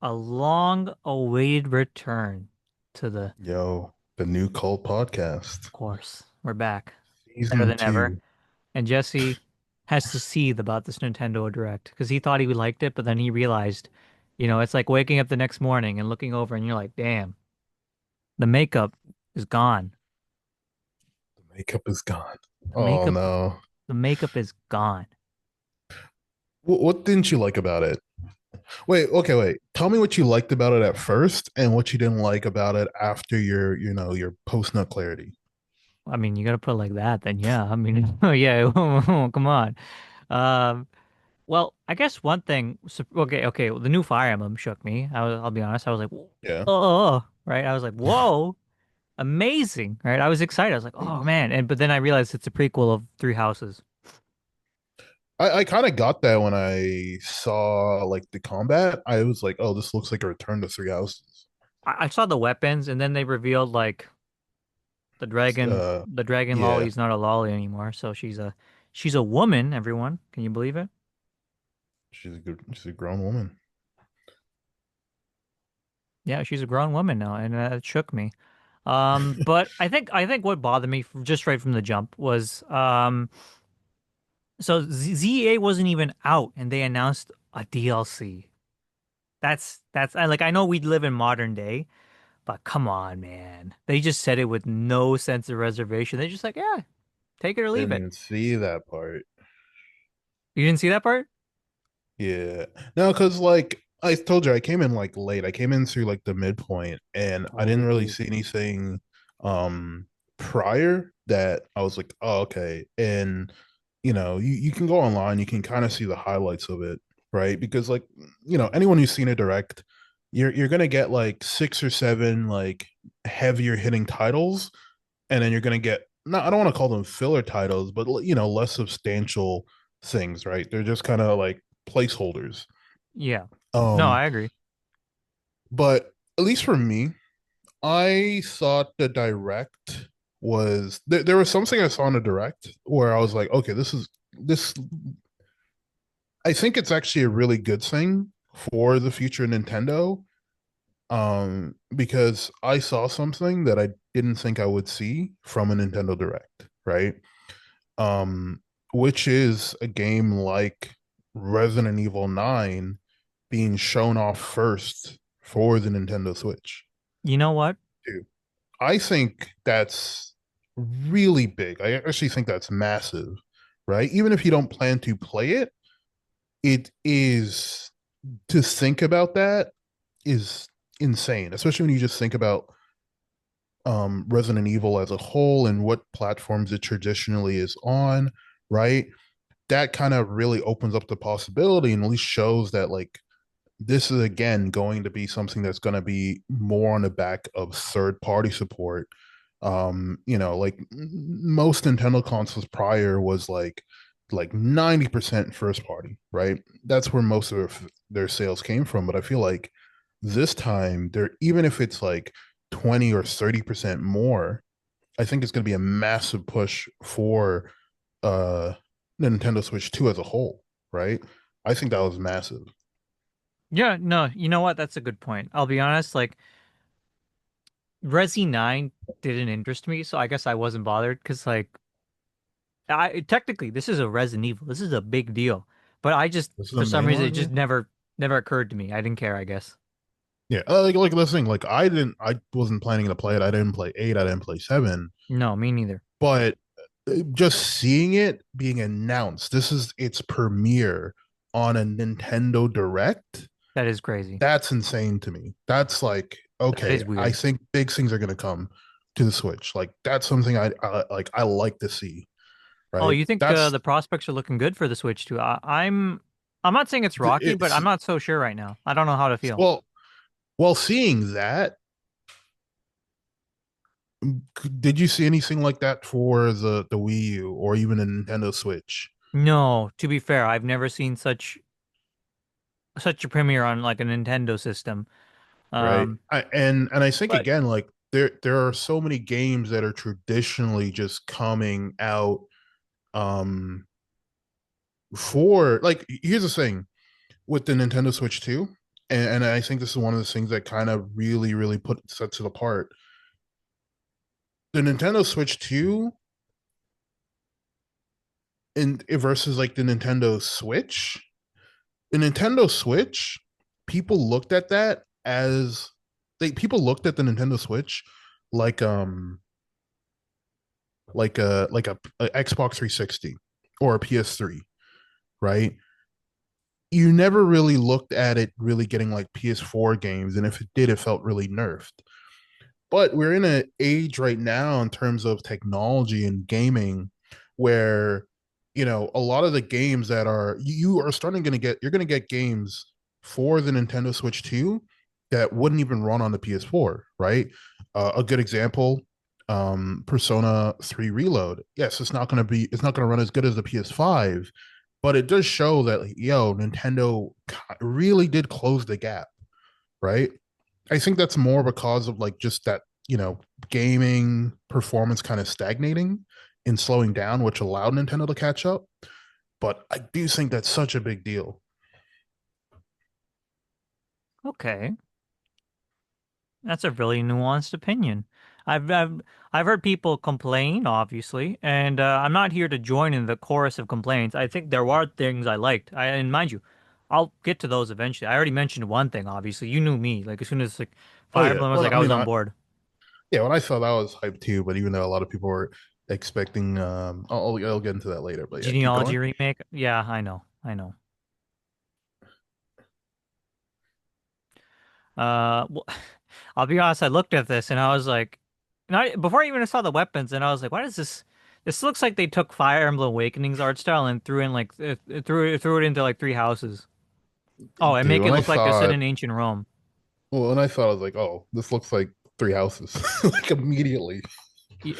a long-awaited return to the Yo, the new cult podcast, course. We're back, better season than ever. two. And Jesse has to seethe about this Nintendo Direct because he thought he liked it, but then he realized, it's like waking up the next morning and looking over, and you're like, damn, the makeup is gone. The makeup is gone. The Oh makeup, no. the makeup is gone. What didn't you like about it? Wait, okay, wait. Tell me what you liked about it at first and what you didn't like about it after your post nut clarity. I mean, you gotta put it like that, then yeah. I mean, yeah, come on. Um, Well, I guess one thing. Okay. Well, the new Fire Emblem shook me. I'll be honest. I was like, Yeah. oh, right. I was like, whoa, amazing, right? I was excited. I was like, oh man, but then I realized it's a prequel of Three Houses. I kind of got that when I saw like the combat. I was like, oh, this looks like a return to Three Houses. I saw the weapons, and then they revealed like the dragon. Uh The dragon yeah, Lolly's not a lolly anymore, so she's a woman. Everyone, can you believe it? she's a grown woman. Yeah, she's a grown woman now, and it shook me. But I think what bothered me just right from the jump was so ZA wasn't even out and they announced a DLC. That's I know we live in modern day, but come on, man. They just said it with no sense of reservation. They're just like, yeah, take it or leave Didn't it. even see that part. You didn't see that part? Yeah. No, because like I told you, I came in like late. I came in through like the midpoint and I didn't really Oh. see anything prior that I was like, oh, okay. And you can go online, you can kind of see the highlights of it, right? Because like, anyone who's seen a direct, you're gonna get like six or seven like heavier hitting titles, and then you're gonna get not I don't want to call them filler titles, but less substantial things, right? They're just kind of like placeholders. Yeah. No, Um, I agree. but at least for me, I thought the direct was there was something I saw in the direct where I was like, okay, this I think it's actually a really good thing for the future of Nintendo. Because I saw something that I didn't think I would see from a Nintendo Direct, right? Um, which is a game like Resident Evil 9 being shown off first for the Nintendo Switch. You know what? Dude, I think that's really big. I actually think that's massive, right? Even if you don't plan to play it, it is to think about that is insane, especially when you just think about Resident Evil as a whole and what platforms it traditionally is on, right? That kind of really opens up the possibility and at least shows that like this is again going to be something that's going to be more on the back of third party support. Like most Nintendo consoles prior was like 90% first party, right? That's where most of their sales came from. But I feel like this time they're even if it's like 20 or 30% more, I think it's going to be a massive push for uh Nintendo Switch 2 as a whole, right? I think that was massive. Yeah, no, you know what? That's a good point. I'll be honest, like Resi 9 didn't interest me, so I guess I wasn't bothered because like I technically this is a Resident Evil. This is a big deal. But I just This is for the some main reason it one, yeah. just never occurred to me. I didn't care, I guess. Yeah, like this thing, like I wasn't planning to play it. I didn't play 8, I didn't play 7, No, me neither. but just seeing it being announced, this is its premiere on a Nintendo Direct. That is crazy. That's insane to me. That's like, That okay, is I weird. think big things are going to come to the Switch. Like that's something I like to see, Oh, right? you think That's the prospects are looking good for the Switch too? I'm not saying it's rocky, but I'm it's not so sure right now. I don't know how to feel. well, while seeing that, did you see anything like that for the Wii U or even a Nintendo Switch? No, to be fair, I've never seen such a premiere on like a Nintendo system. Right. Um, And I think but again, like there are so many games that are traditionally just coming out um for like here's the thing with the Nintendo Switch 2. and I think this is one of the things that kind of really put sets it apart. The Nintendo Switch 2 in versus like the Nintendo Switch. The Nintendo Switch, people looked at that as people looked at the Nintendo Switch like a Xbox 360 or a PS3, right? You never really looked at it really getting like PS4 games, and if it did, it felt really nerfed. But we're in an age right now in terms of technology and gaming where a lot of the games that are you are starting going to get you're going to get games for the Nintendo Switch 2 that wouldn't even run on the PS4, right? A good example, Persona 3 Reload. Yes, it's not going to run as good as the PS5, but it does show that like, Nintendo really did close the gap, right? I think that's more because of like just that, gaming performance kind of stagnating and slowing down, which allowed Nintendo to catch up. But I do think that's such a big deal. Okay, that's a really nuanced opinion. I've I've, I've heard people complain, obviously, and I'm not here to join in the chorus of complaints. I think there are things I liked. And mind you, I'll get to those eventually. I already mentioned one thing, obviously. You knew me. Like as soon as like Oh Fire yeah. Emblem was Well, like I I was mean, on board. when I saw that was hype too. But even though a lot of people were expecting, I'll get into that later. But yeah, keep Genealogy going. remake. Yeah, I know. I know. Well, I'll be honest, I looked at this and I was like, before I even saw the weapons, and I was like, what is this? This looks like they took Fire Emblem Awakening's art style and threw in like threw it into like three houses. Oh, and Dude, make it when I look like they're saw set it, in ancient Rome. well, when I saw it, I was like, oh, this looks like Three Houses, like immediately. Yeah,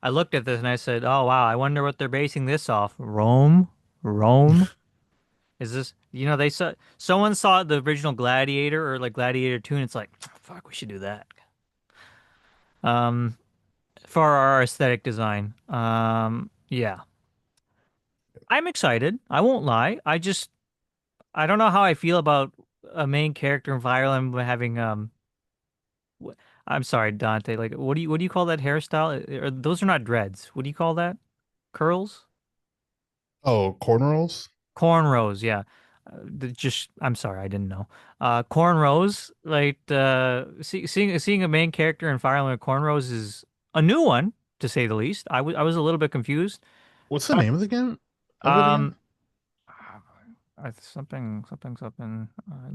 I looked at this and I said, oh wow, I wonder what they're basing this off. Rome? Rome? Is this, they saw someone saw the original Gladiator or like Gladiator 2 and it's like, fuck, we should do that. Um, for our aesthetic design. Yeah. I'm excited. I won't lie. I don't know how I feel about a main character in Fire Emblem having I'm sorry, Dante. Like what do you call that hairstyle? Those are not dreads. What do you call that? Curls? Oh, cornrows. Cornrows, yeah. Just I'm sorry, I didn't know. Cornrows, like seeing a main character in Fire Emblem with cornrows is a new one to say the least. I was a little bit confused. What's the But name of the game? Of it again? um something.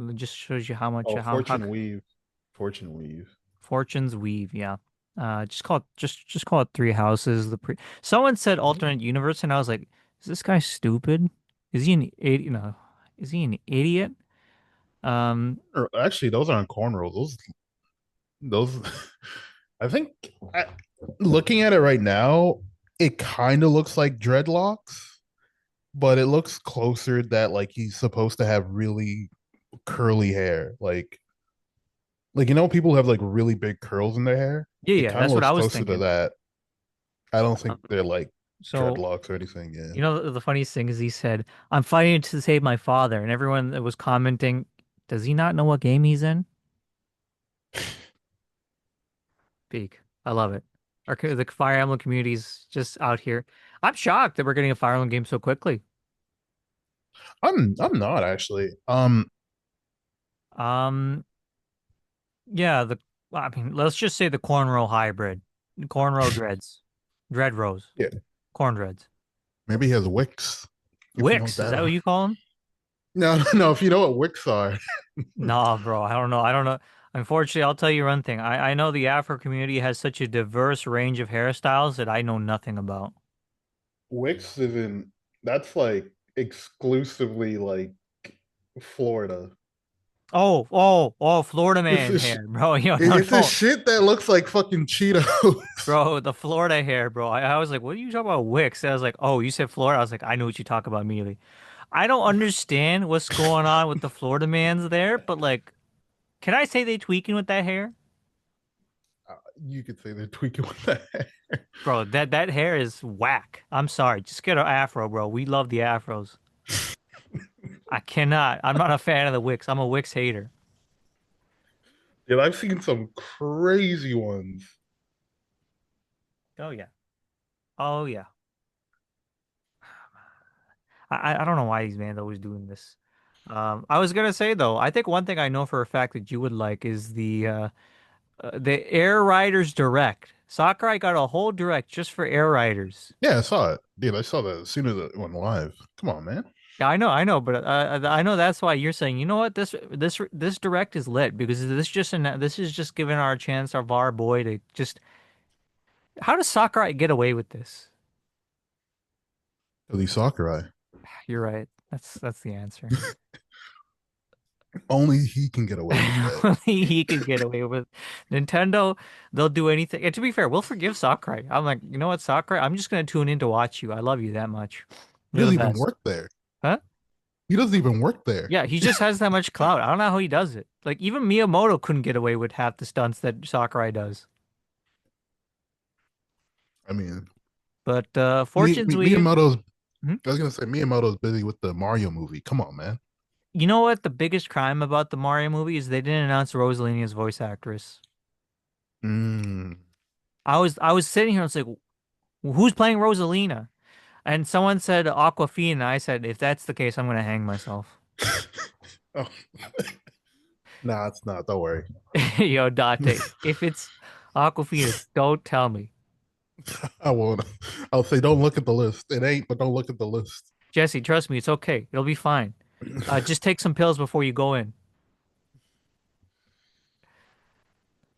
It just shows you how much Oh, how Fortune Weave. Fortune Weave. fortunes weave. Yeah. Just call it three houses. Someone said alternate universe, and I was like, is this guy stupid? Is he an idiot? No, is he an idiot? Um, Actually, those aren't cornrows. Those. I think I, looking at it right now, it kind of looks like dreadlocks, but it looks closer that like he's supposed to have really curly hair, people have like really big curls in their hair. It yeah, kind of that's what looks I was closer to thinking. that. I don't Uh, think they're like so dreadlocks or anything. Yeah. the funniest thing is he said, "I'm fighting to save my father," and everyone that was commenting, does he not know what game he's in? Peak. I love it. The Fire Emblem community's just out here. I'm shocked that we're getting a Fire Emblem game so quickly. I'm not actually. Um, yeah, I mean, let's just say the cornrow hybrid, cornrow dreads, dread rows, Yeah. corn dreads. Maybe he has wicks, if you know what Wicks, is that that what are. you call them? No, no, if you know what wicks are. Nah, bro, I don't know. I don't know. Unfortunately, I'll tell you one thing. I know the Afro community has such a diverse range of hairstyles that I know nothing about. Wicks is in that's like exclusively like Florida. Florida It's man this hair, bro. Yo, no, it's this don't. shit that looks like fucking Cheetos. Bro, the Florida hair, bro. I was like, what are you talking about wicks? I was like, oh, you said Florida. I was like, I know what you talk about immediately. I don't understand what's going on with the Florida man's there, but like, can I say they tweaking with that hair? You could say they're tweaking with that. Bro, that hair is whack. I'm sorry. Just get an afro, bro. We love the afros. I cannot. I'm not a fan of the Wix. I'm a Wix hater. Dude, I've seen some crazy ones. Oh yeah. Oh yeah. I don't know why these man's always doing this. I was gonna say though, I think one thing I know for a fact that you would like is the Air Riders Direct. Sakurai got a whole direct just for Air Riders. Yeah, I saw it. Dude, I saw that as soon as it went live. Come on, man. Yeah, I know, but I know that's why you're saying, you know what, this direct is lit because this is just giving our chance of our boy to just. How does Sakurai get away with this? The Sakurai. You're right. That's the answer. Only he can get away with that. Only he can get away with Nintendo. They'll do anything. And to be fair, we'll forgive Sakurai. I'm like, you know what, Sakurai? I'm just gonna tune in to watch you. I love you that much. He You're the doesn't even best. work there. Huh? He doesn't even work there. Yeah, he just has that much clout. I don't know how he does it. Like even Miyamoto couldn't get away with half the stunts that Sakurai does. I mean, But fortunes we. Miyamoto's. Mhm. I was gonna say Miyamoto's busy with the Mario movie. Come on, man. You know what? The biggest crime about the Mario movie is they didn't announce Rosalina as voice actress. Mm. I was sitting here and was like, who's playing Rosalina? And someone said Aquafina. I said, if that's the case, I'm gonna hang myself. Oh, nah, it's not. Don't worry. Yo, Dante, if it's Aquafina, don't tell me. I won't. I'll say don't look at the list. It ain't, but don't look at the list. Jesse, trust me, it's okay. It'll be fine. Just take some pills before you go in.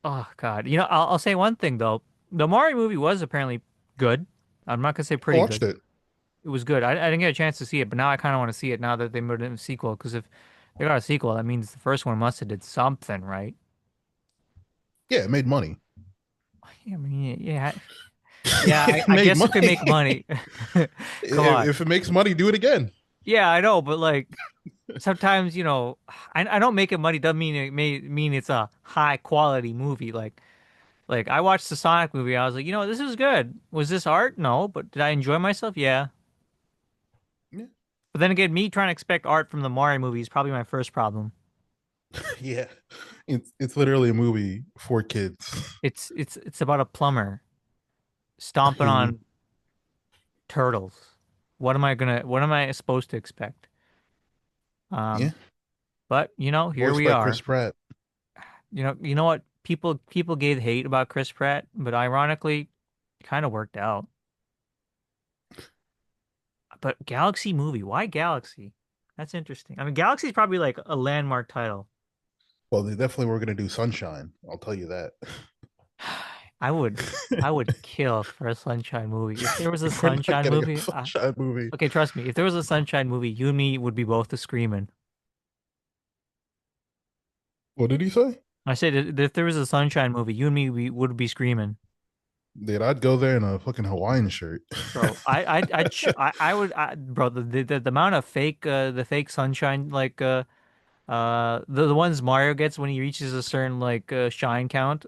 Oh God, I'll say one thing though. The Mario movie was apparently good. I'm not gonna say I pretty watched good. it. It was good. I didn't get a chance to see it, but now I kind of want to see it now that they made it a sequel. Because if they got a sequel, that means the first one must have did something right. Yeah, it made money. Yeah, I mean, yeah, yeah. I, It I made guess if they money. make money, come on. If it makes money, do it again. Yeah, I know, but like sometimes I don't make it money doesn't mean it may mean it's a high quality movie. Like I watched the Sonic movie, I was like, this is good. Was this art? No, but did I enjoy myself? Yeah. Yeah, But then again, me trying to expect art from the Mario movie is probably my first problem. yeah. It's literally a movie for kids. It's about a plumber stomping Who? on turtles. What am I supposed to expect? Yeah, Um, but here voiced we by Chris are. Pratt. You know what? People gave hate about Chris Pratt, but ironically, kind of worked out. But Galaxy movie, why Galaxy? That's interesting. I mean, Galaxy's probably like a landmark title. Well, they definitely were going to do Sunshine. I'll tell you that. I would I would kill for a Sunshine movie. If there was a We're not Sunshine getting a movie, Sunshine movie. okay, trust me. If there was a Sunshine movie, you and me would be both the screaming. What did he say? I said if there was a Sunshine movie, you and me would be screaming, Dude, I'd go there in a fucking Hawaiian shirt. bro. I would, bro. The amount of the fake Sunshine the ones Mario gets when he reaches a certain shine count,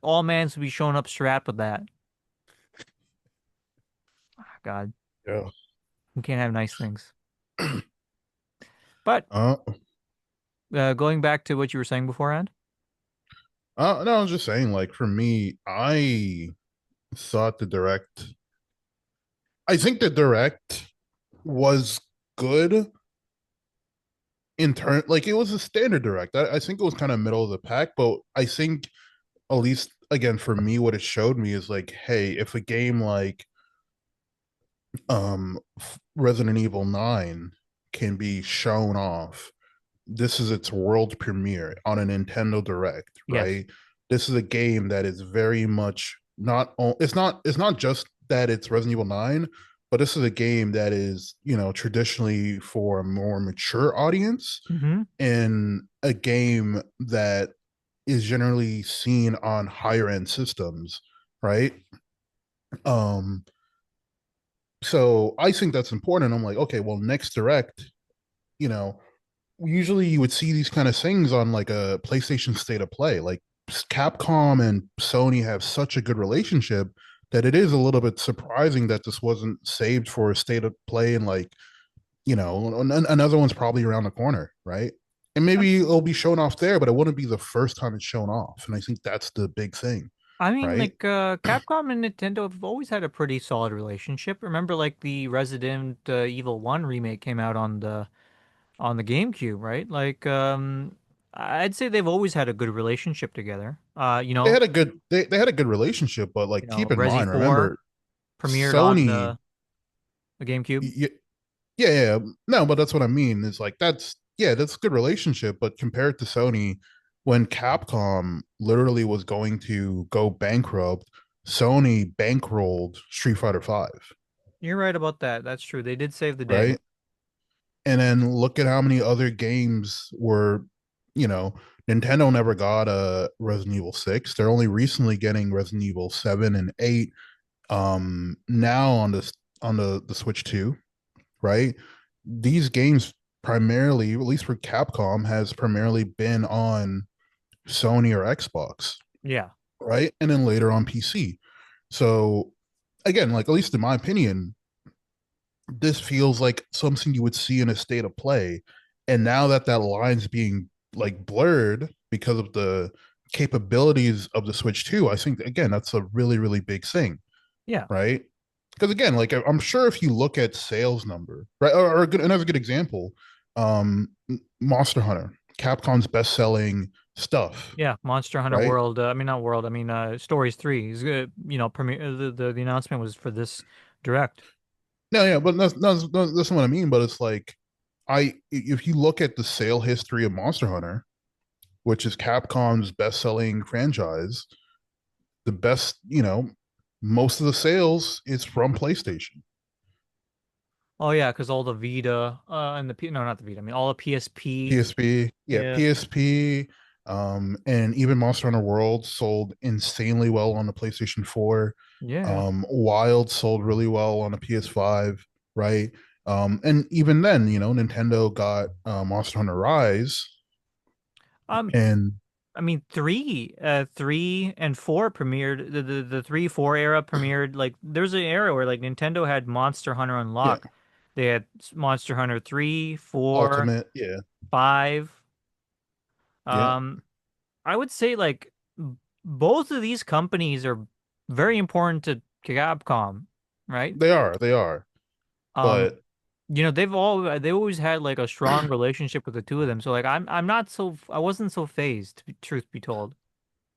all mans would be showing up strapped with that. Ah, God, Yeah. we can't have nice things. But Uh, going back to what you were saying beforehand, no, I was just saying, like, for me, I thought the direct, I think the direct was good in turn. Like, it was a standard direct. I think it was kind of middle of the pack, but I think, at least, again, for me, what it showed me is like, hey, if a game like Resident Evil 9 can be shown off, this is its world premiere on a Nintendo Direct, yes. right? This is a game that is very much it's not just that it's Resident Evil 9, but this is a game that is, traditionally for a more mature audience, Mm-hmm. and a game that is generally seen on higher end systems, right? Um so I think that's important. I'm like, okay, well, next Direct, you know, usually you would see these kind of things on like a PlayStation State of Play. Like Capcom and Sony have such a good relationship that it is a little bit surprising that this wasn't saved for a State of Play in, like, another one's probably around the corner, right? And maybe it'll be shown off there, but it wouldn't be the first time it's shown off. And I think that's the big thing, I mean, right? like Capcom and Nintendo have always had a pretty solid relationship. Remember, like the Resident Evil 1 remake came out on the GameCube, right? Like, I'd say they've always had a good relationship together. They had a good relationship, but like keep in Resi mind, 4 remember premiered on Sony. the GameCube. Yeah, yeah, yeah. No, but that's what I mean. Is like that's a good relationship, but compared to Sony, when Capcom literally was going to go bankrupt, Sony bankrolled Street Fighter Five, You're right about that. That's true. They did save the day. right? And then look at how many other games were, you know, Nintendo never got a Resident Evil 6. They're only recently getting Resident Evil 7 and 8 now on the Switch 2, right? These games primarily, at least for Capcom, has primarily been on Sony or Xbox, Yeah. right? And then later on PC. So again, like at least in my opinion, this feels like something you would see in a state of play. And now that that line's being like blurred because of the capabilities of the Switch 2, I think again that's a really really big thing, Yeah. right? Because again, like I'm sure if you look at sales number, right, or another good example, um, Monster Hunter, Capcom's best selling stuff, Yeah, Monster Hunter right? World. I mean, not World. I mean, Stories 3 is good. Premiere. The announcement was for this direct. No, yeah, but that's not what I mean. But it's like if you look at the sale history of Monster Hunter, which is Capcom's best selling franchise, the best, most of the sales is from PlayStation. Oh yeah, because all the Vita and the P no, not the Vita. I mean, all the PSP. PSP, yeah, Yeah. PSP, and even Monster Hunter World sold insanely well on the PlayStation 4. Yeah. Wild sold really well on the PS5, right? And even then, Nintendo got Monster Hunter Rise, Um, and I mean, 3 and 4 premiered. The 3-4 era premiered. Like, there's an era where like Nintendo had Monster Hunter yeah, Unlocked. They had Monster Hunter 3, 4, Ultimate, yeah, 5. yeah, Um, I would say like both of these companies are very important to Capcom, right? they are, Um, but they always had like a strong relationship with the two of them. So like I'm not so I wasn't so phased, truth be told.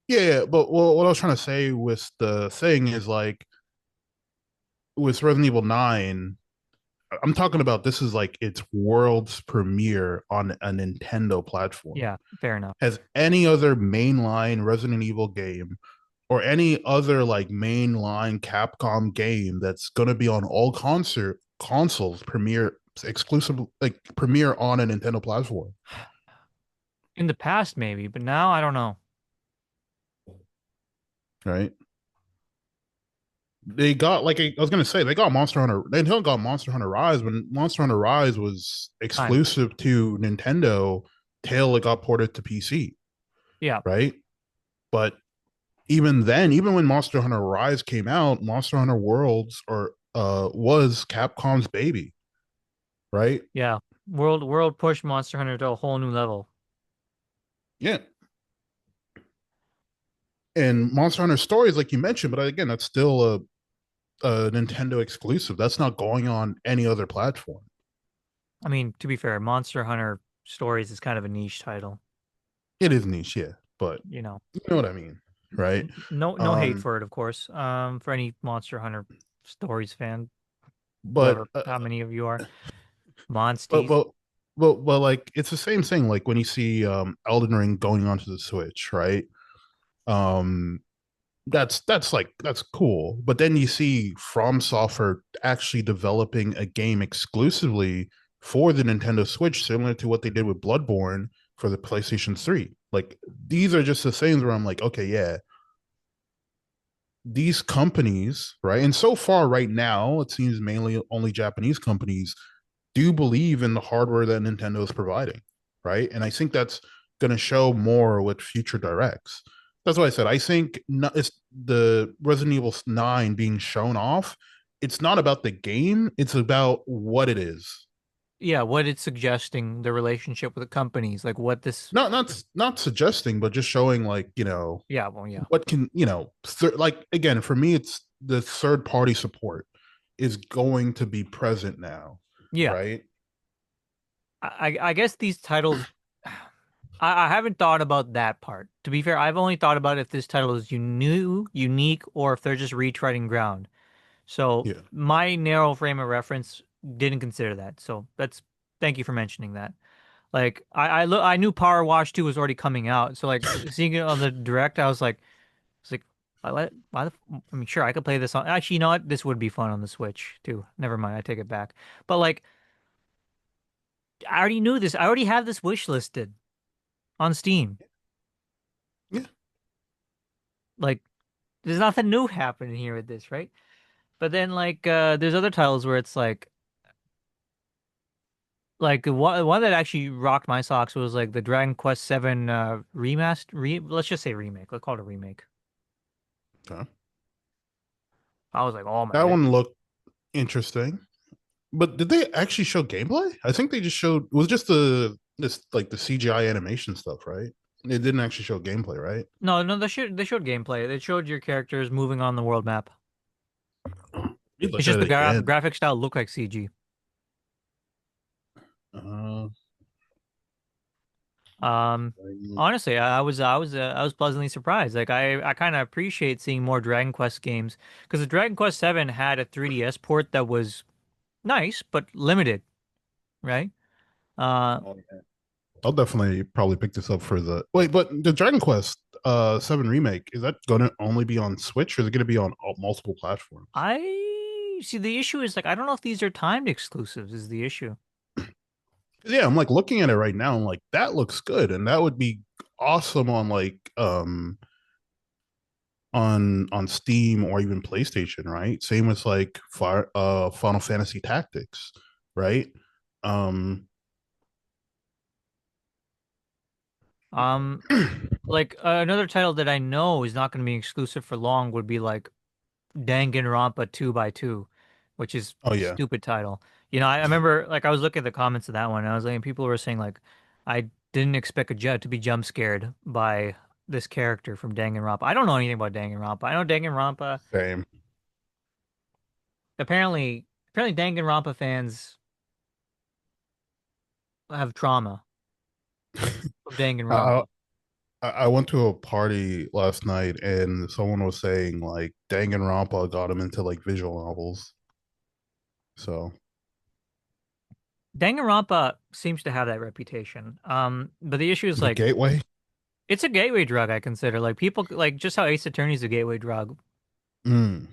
yeah, yeah, but what I was trying to say with the thing is like with Resident Evil 9, I'm talking about this is like its world's premiere on a Nintendo platform. Yeah, fair enough. Has any other mainline Resident Evil game or any other like mainline Capcom game that's going to be on all concert consoles premiere exclusive like premiere on a Nintendo platform, In the past maybe, but now I don't know. right? They got like I was gonna say they got Monster Hunter. They don't got Monster Hunter Rise when Monster Hunter Rise was Time. exclusive to Nintendo till it got ported to PC, Yeah, right? But even then, even when Monster Hunter Rise came out, Monster Hunter Worlds or was Capcom's baby, right? yeah. World pushed Monster Hunter to a whole new level. Yeah. And Monster Hunter Stories, like you mentioned, but again, that's still a Nintendo exclusive. That's not going on any other platform. I mean, to be fair, Monster Hunter Stories is kind of a niche title, It is niche, yeah, but you know. you know what I mean, right? No hate Um, for it, of course. For any Monster Hunter Stories fan, but whoever, how many of you are, but Monsties. well, like it's the same thing. Like when you see Elden Ring going onto the Switch, right? Um, that's cool. But then you see From Software actually developing a game exclusively for the Nintendo Switch, similar to what they did with Bloodborne for the PlayStation 3. Like these are just the things where I'm like, okay, yeah, these companies, right? And so far, right now, it seems mainly only Japanese companies do believe in the hardware that Nintendo is providing, right? And I think that's going to show more with future directs. That's why I said I think it's the Resident Evil 9 being shown off. It's not about the game; it's about what it is. yeah, what it's suggesting, the relationship with the companies, like what this. Not suggesting, but just showing like Yeah, well, yeah, what can like again for me it's the third party support is going to be present now, yeah. right? I guess these titles. I haven't thought about that part. To be fair, I've only thought about if this title is new, unique, or if they're just retreading ground. So Yeah. my narrow frame of reference didn't consider that. So that's thank you for mentioning that. Like I knew Power Wash 2 was already coming out. So like seeing it on the direct, I was like, I mean, sure, I could play this on. Actually, you know what? This would be fun on the Switch too. Never mind, I take it back. But like, I already knew this. I already have this wish listed on Steam. Yeah. Like, there's nothing new happening here with this, right? But then like, there's other titles where it's like one that actually rocked my socks was like the Dragon Quest Seven let's just say remake. Let's call it a remake. Okay. I was like, oh my That goodness. one looked interesting. But did they actually show gameplay? I think they just showed it was just the CGI animation stuff, right? It didn't actually show gameplay, right? No, no, they showed gameplay. They showed your characters moving on the world map. You It's look just at the it again. graphic style look like CG. Uh, Um, honestly, I was pleasantly surprised. Like I kind of appreciate seeing more Dragon Quest games because the Dragon Quest Seven had a 3DS port that was nice but limited, right? Uh, I'll definitely probably pick this up for the wait, but the Dragon Quest Seven remake is that going to only be on Switch or is it going to be on multiple platforms? I see the issue is like I don't know if these are timed exclusives is the issue. Yeah, I'm like looking at it right now. I'm like that looks good, and that would be awesome on like on Steam or even PlayStation, right? Same with like Final Fantasy Tactics, right? Um, Um, like another title that I know is not going to be exclusive for long would be like Danganronpa 2 by 2, which is oh yeah, stupid title. I remember like I was looking at the comments of that one. And I was like, people were saying like, I didn't expect to be jump scared by this character from Danganronpa. I don't know anything about Danganronpa. I know Danganronpa. same. Apparently Danganronpa fans have trauma of I, Danganronpa. I went to a party last night and someone was saying like Danganronpa got him into like visual novels. So Danganronpa seems to have that reputation. But the issue is the like gateway. it's a gateway drug. I consider like people like just how Ace Attorney is a gateway drug. Mm.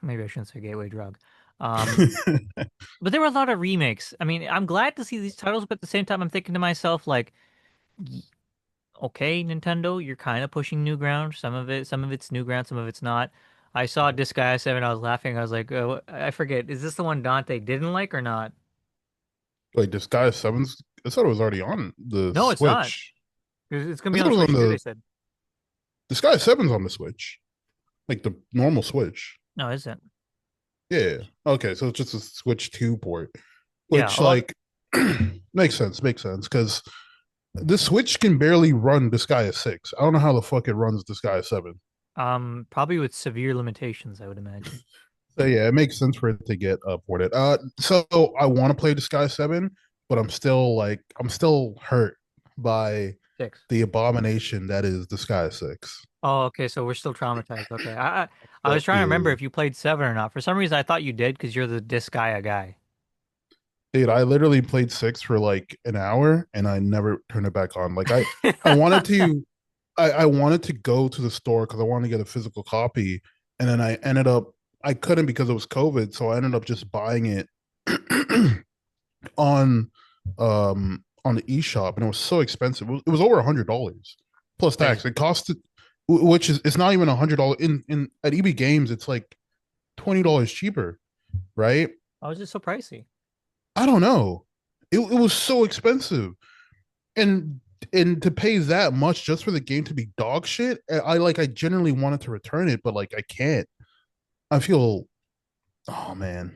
Maybe I shouldn't say gateway drug. Um, but there were a lot of remakes. I mean, I'm glad to see these titles, but at the same time, I'm thinking to myself, like, y- okay, Nintendo, you're kind of pushing new ground. Some of it's new ground, some of it's not. I saw Disgaea 7, I was laughing. I was like, I forget, is this the one Dante didn't like or not? Like Disguise Sevens. I thought it was already on the No, it's not. Switch. It's gonna I be on thought the it was on Switch too, they the said. Disguise Sevens on the Switch, like the normal Switch. No, it isn't. Yeah. Okay, so it's just a Switch 2 port, Yeah, which a lot. like makes sense because the Switch can barely run Disgaea 6. I don't know how the fuck it runs Disgaea 7. Probably with severe limitations, I would imagine. So yeah, it makes sense for it to get ported. So I want to play Disgaea 7, but I'm still hurt by 6. the abomination that is Disgaea 6. Oh, okay. So we're still traumatized. Okay. I was trying to remember Yeah. if you played 7 or not. For some reason, I thought you did because you're the Disgaea guy. Dude, I literally played 6 for like an hour and I never turned it back on. Like I wanted to I wanted to go to the store because I wanted to get a physical copy, and then I couldn't because it was COVID, so I ended up just buying it on on the eShop, and it was so expensive. It was over $100 plus tax. Crazy. It costed, which is it's not even $100 in at EB Games. It's like $20 cheaper, right? How is it so pricey? I don't know. It was so expensive, and to pay that much just for the game to be dog shit. I generally wanted to return it, but like I can't. I feel, oh man,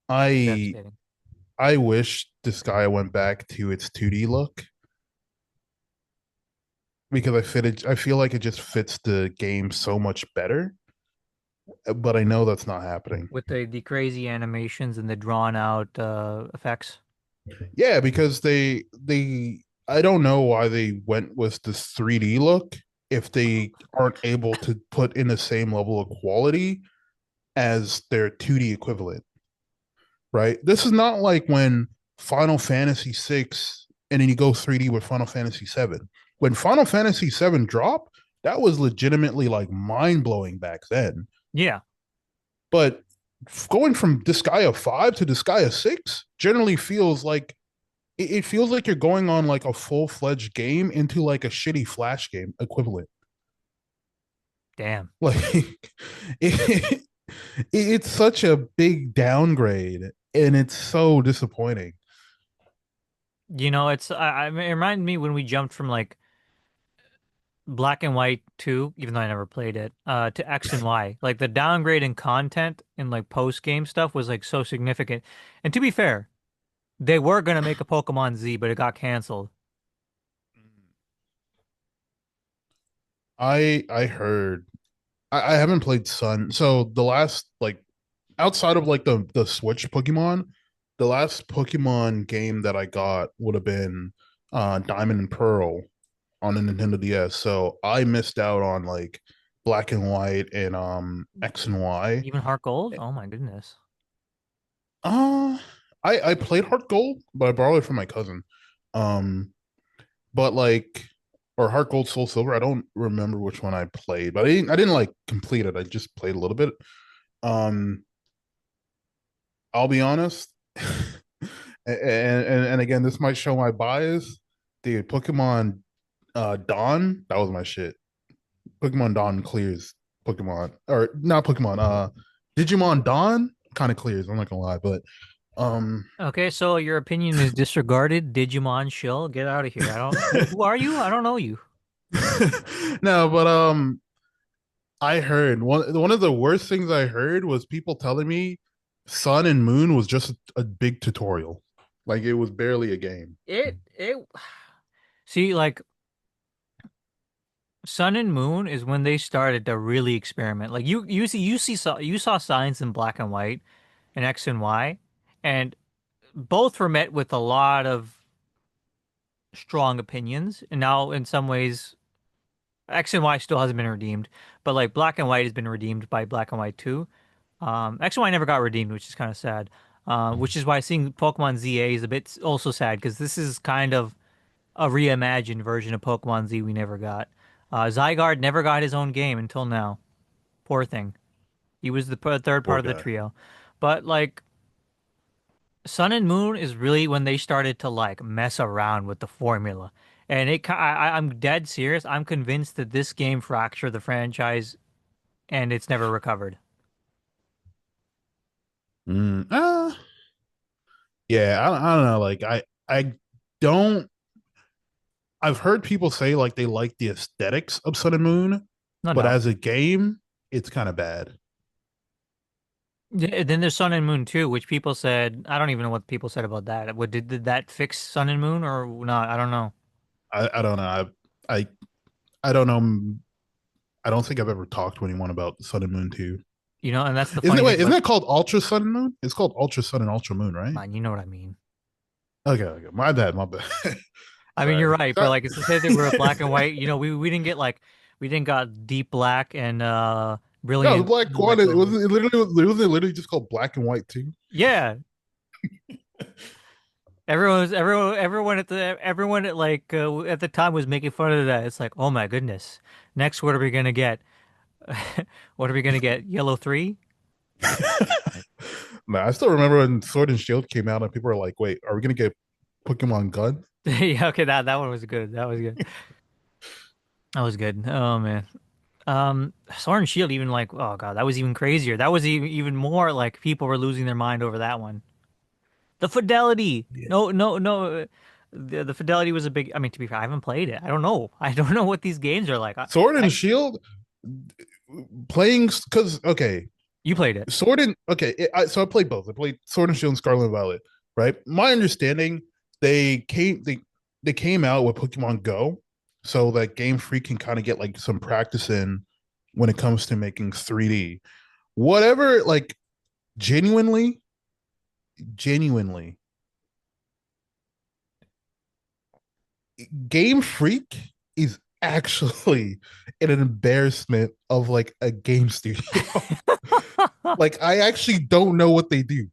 I Devastating. I wish this guy went back to its 2D look because I feel like it just fits the game so much better. But I know that's not happening. With the crazy animations and the drawn out effects. Yeah, because they I don't know why they went with this 3D look if they aren't able to put in the same level of quality as their 2D equivalent, right? This is not like when Final Fantasy 6 and then you go 3D with Final Fantasy 7. When Final Fantasy 7 dropped, that was legitimately like mind-blowing back then. Yeah. But going from Disgaea 5 to Disgaea 6 generally feels like it feels like you're going on like a full-fledged game into like a shitty flash game equivalent. Damn. Like it, it's such a big downgrade and it's so disappointing. It reminded me when we jumped from like Black and White 2, even though I never played it, to X and Y. Like the downgrade in content and like post game stuff was like so significant. And to be fair, they were gonna make a Pokemon Z, but it got canceled. I heard I haven't played Sun. So the last like outside of like the Switch Pokemon, the last Pokemon game that I got would have been Diamond and Pearl on the Nintendo DS. So I missed out on like Black and White and X and Y. Even Heart Gold? Oh my goodness. Uh I played Heart Gold, but I borrowed it from my cousin. Um but like or Heart Gold Soul Silver, I don't remember which one I played, but I didn't like complete it. I just played a little bit. Um I'll be honest. And again, this might show my bias. The Pokemon Dawn, that was my shit. Pokemon Dawn clears Pokemon or not Pokemon, Digimon Dawn kind of clears, I'm not gonna lie, but um Okay, so your opinion is disregarded. Digimon shill, get out of here. I don't. Who are you? I don't know you. no, but I heard one of the worst things I heard was people telling me Sun and Moon was just a big tutorial. Like it was barely a game. It. See, like Sun and Moon is when they started to really experiment. Like you saw signs in Black and White and X and Y, and both were met with a lot of strong opinions. And now, in some ways, X and Y still hasn't been redeemed, but like Black and White has been redeemed by Black and White 2. X and Y never got redeemed, which is kind of sad. Which is why seeing Pokemon ZA is a bit also sad because this is kind of a reimagined version of Pokemon Z we never got. Zygarde never got his own game until now. Poor thing. He was the third part Poor of the guy. trio. But like Sun and Moon is really when they started to like mess around with the formula. And I'm dead serious. I'm convinced that this game fractured the franchise and it's never recovered. Mm, yeah, I don't know. Like I don't. I've heard people say like they like the aesthetics of Sun and Moon, No but doubt. as a game, it's kind of bad. Then there's Sun and Moon too, which people said I don't even know what people said about that. What did that fix Sun and Moon or not? I don't know. I don't know. I I don't know. I don't think I've ever talked to anyone about Sun and Moon 2. And that's the Isn't funny it thing wait, isn't about it called Ultra Sun and Moon? It's called Ultra Sun and Ultra Moon, right? man, you know what I mean. Okay. My bad, my bad. I mean, you're Sorry. right, but like it's the same thing. We're black and white. We didn't get like we didn't got deep black and No, the brilliant black blue one it was echo. it literally just called Black and White too. Yeah, everyone at like at the time was making fun of that. It's like, oh my goodness. Next, what are we gonna get? What are we gonna get? Yellow 3? Man, I still remember when Sword and Shield came out and people were like, "Wait, are we gonna get Pokemon Gun?" Yeah, okay, that one was good. That was good. That was good. Oh man. Sword and Shield even like oh god, that was even crazier. That was even more like people were losing their mind over that one. The fidelity. Yeah. No, no, no. The fidelity was a big. I mean, to be fair, I haven't played it. I don't know. I don't know what these games are like. Sword I and Shield playing because okay. You played it. Sword and okay, so I played both. I played Sword and Shield and Scarlet and Violet. Right. My understanding, they came they came out with Pokemon Go, so that Game Freak can kind of get like some practice in when it comes to making 3D. Whatever, like genuinely, genuinely, Game Freak is actually an embarrassment of like a game studio. Like I actually don't know what they do.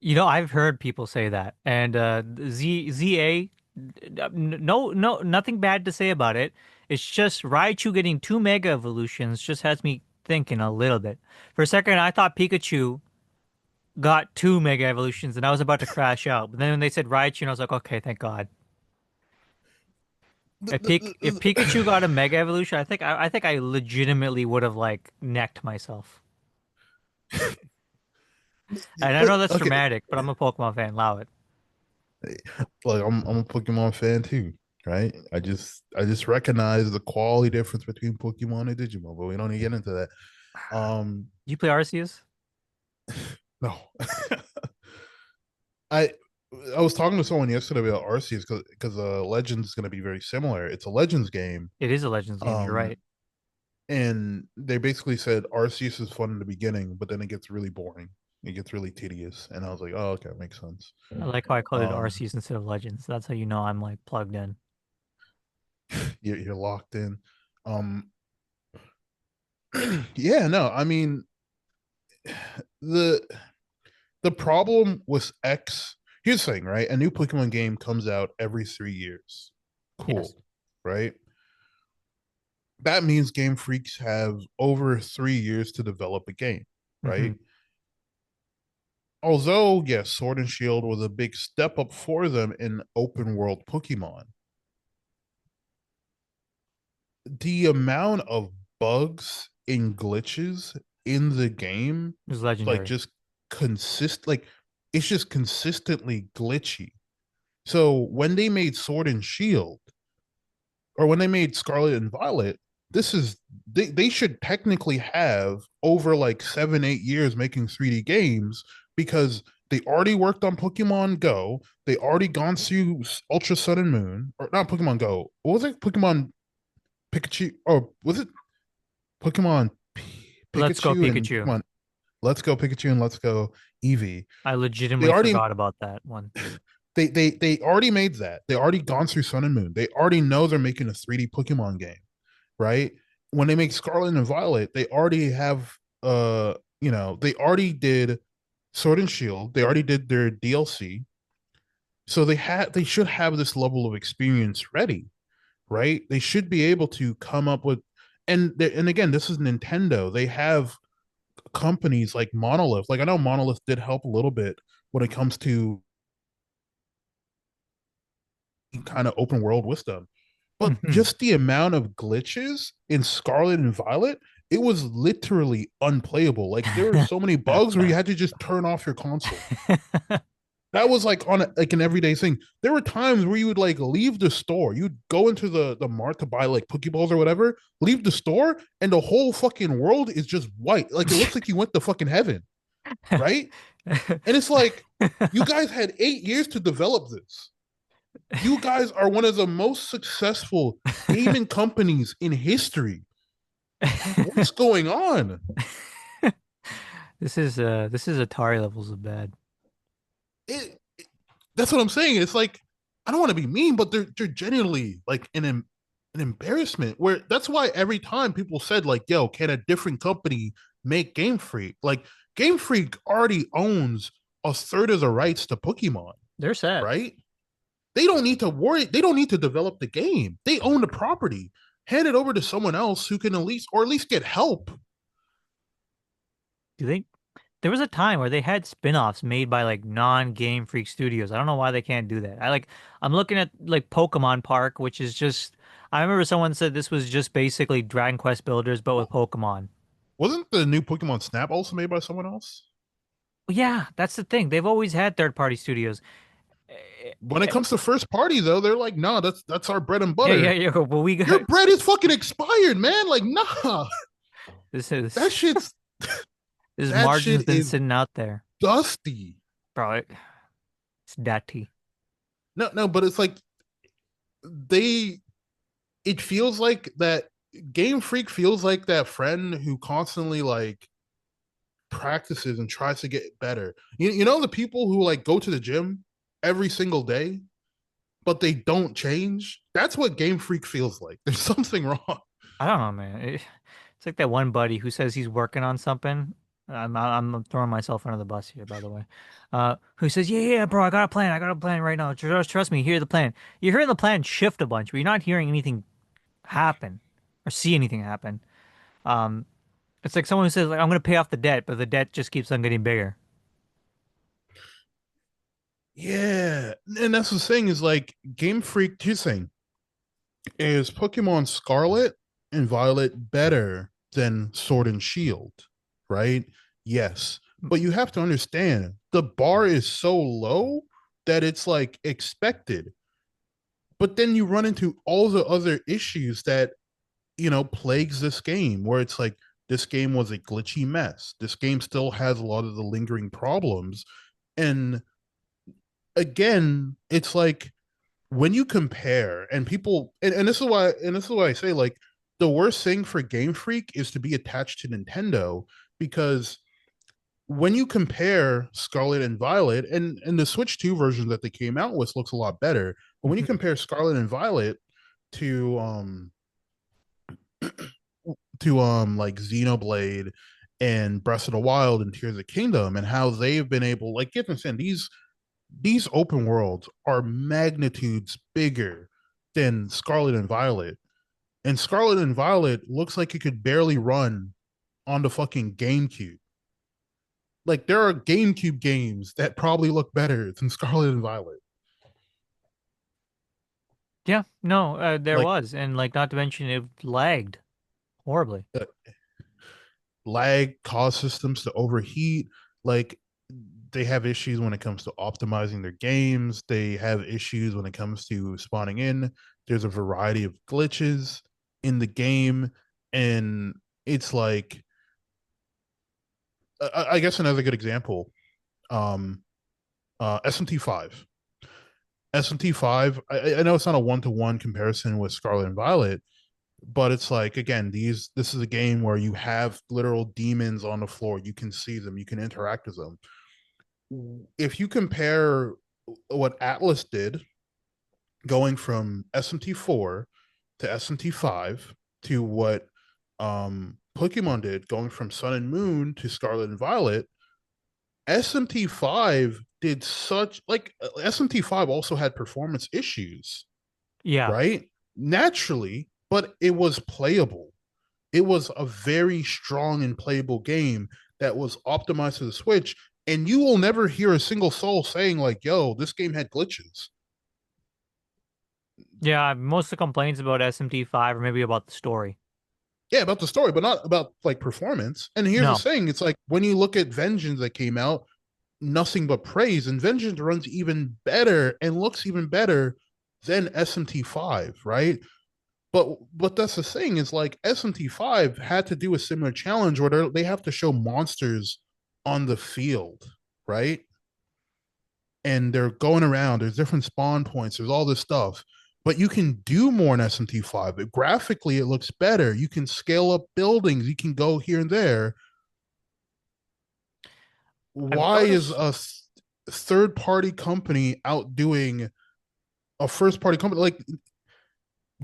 You know, I've heard people say that, and ZA, no, nothing bad to say about it. It's just Raichu getting two Mega Evolutions just has me thinking a little bit. For a second, I thought Pikachu got two Mega Evolutions, and I was about to crash out. But then when they said Raichu, and I was like, okay, thank God. If Pikachu got a Mega Evolution, I think I legitimately would have like necked myself. And I but know that's okay, dramatic, but I'm a Pokemon fan. Allow it. like I'm a Pokemon fan too, right? I just recognize the quality difference between Pokemon and Digimon, but we don't need to get into that. Um, Do you play Arceus? no, I I was talking to someone yesterday about Arceus because Legends is going to be very similar. It's a Legends game, It is a Legends game. You're um, right. and they basically said Arceus is fun in the beginning, but then it gets really boring. It gets really tedious, and I was like, oh, okay, makes sense. I like how I called it Um, Arceus instead of Legends. That's how you know I'm like plugged in. you're locked in. Um, yeah, no, I mean the the problem with X. Here's the thing, right? A new Pokemon game comes out every 3 years. Yes. Cool, right? That means Game Freaks have over 3 years to develop a game, Hmm. right? Although, yes, Sword and Shield was a big step up for them in open world Pokemon, the amount of bugs and glitches in the game, It was like legendary. just like it's just consistently glitchy. So when they made Sword and Shield, or when they made Scarlet and Violet, this is they should technically have over like 7 8 years making 3D games because they already worked on Pokemon Go. They already gone through Ultra Sun and Moon, or not Pokemon Go. What was it? Pokemon Pikachu, or was it Pokemon Let's go Pikachu and Pikachu. Pokemon Let's Go Pikachu and Let's Go Eevee? I They legitimately already forgot about that one. they already made that. They already gone through Sun and Moon. They already know they're making a 3D Pokemon game, right? When they make Scarlet and Violet, they already have they already did Sword and Shield. They already did their DLC. So they should have this level of experience ready, right? They should be able to come up with and again, this is Nintendo. They have companies like Monolith. Like I know Monolith did help a little bit when it comes to kind of open world wisdom. But Hmm. just the amount of glitches in Scarlet and Violet, it was literally unplayable. Like there were so many bugs where you had to just turn off your console. That was like on like an everyday thing. There were times where you would like leave the store, you'd go into the mart to buy like Pokeballs or whatever, leave the store, and the whole fucking world is just white. Like it looks like you went to fucking heaven, right? And it's like you guys had 8 years to develop this. You guys are one of the most successful gaming companies in history. What's going on? This is Atari levels of bad. That's what I'm saying. It's like I don't want to be mean, but they're genuinely like an embarrassment. Where that's why every time people said like, "Yo, can a different company make Game Freak?" Like Game Freak already owns a third of the rights to Pokemon, They're sad. right? They don't need to worry. They don't need to develop the game. They own the property. Hand it over to someone else who can at least get help. Do they? There was a time where they had spin-offs made by like non-Game Freak studios. I don't know why they can't do that. I'm looking at like Pokemon Park, which is just I remember someone said this was just basically Dragon Quest Builders but with Well, Pokemon. wasn't the new Pokemon Snap also made by someone else? Well, yeah, that's the thing. They've always had third-party studios. Eh, When it eh, comes to first party, though, they're like, "No, that's our bread and Yeah, yeah, butter." yeah. But we Your got bread is fucking expired, man. Like, nah, this that is shit's His That margin's shit been is sitting out there, dusty. bro. It's dirty. No, no, but it's like they it feels like that Game Freak feels like that friend who constantly like practices and tries to get better. You know the people who like go to the gym every single day, but they don't change? That's what Game Freak feels like. There's something wrong. I don't know, man. It's like that one buddy who says he's working on something. I'm throwing myself under the bus here, by the way. Who says, yeah, yeah, bro, I got a plan right now. Trust me, hear the plan. You're hearing the plan shift a bunch, but you're not hearing anything happen or see anything happen. Um, it's like someone who says, like, I'm gonna pay off the debt, but the debt just keeps on getting bigger. Yeah. And that's the thing is like Game Freak, here's the thing, is Pokemon Scarlet and Violet better than Sword and Shield, right? Yes. But you have to understand the bar is so low that it's like expected. But then you run into all the other issues that, plagues this game, where it's like this game was a glitchy mess. This game still has a lot of the lingering problems. And again, it's like when you compare and people and this is why I say like the worst thing for Game Freak is to be attached to Nintendo because when you compare Scarlet and Violet and the Switch 2 version that they came out with looks a lot better, but when you Mhm. compare Scarlet and Violet to like Xenoblade and Breath of the Wild and Tears of the Kingdom and how they've been able like get this in these open worlds are magnitudes bigger than Scarlet and Violet. And Scarlet and Violet looks like it could barely run on the fucking GameCube. Like there are GameCube games that probably look better than Scarlet and Violet. Yeah, no, there Like was, and like not to mention it lagged horribly. uh, lag cause systems to overheat. Like they have issues when it comes to optimizing their games. They have issues when it comes to spawning in. There's a variety of glitches in the game, and it's like I guess another good example. Um, SMT5. SMT5. I know it's not a one-to-one comparison with Scarlet and Violet, but it's like again, this is a game where you have literal demons on the floor. You can see them. You can interact with them. If you compare what Atlas did going from SMT4 to SMT5 to what Pokemon did going from Sun and Moon to Scarlet and Violet, SMT5 did such like SMT5 also had performance issues, Yeah, right? Naturally, but it was playable. It was a very strong and playable game that was optimized to the Switch. And you will never hear a single soul saying, like, yo, this game had glitches. yeah. Most of the complaints about SMT5 are maybe about the story. Yeah, about the story, but not about like performance. And here's the No, thing it's like when you look at Vengeance that came out, nothing but praise, and Vengeance runs even better and looks even better than SMT5, right? But that's the thing is like SMT5 had to do a similar challenge where they have to show monsters on the field, right? And they're going around. There's different spawn points. There's all this stuff, but you can do more in SMT5. Graphically, it looks better. You can scale up buildings. You can go here and there. I've Why is noticed. a third party company outdoing a first party company? Like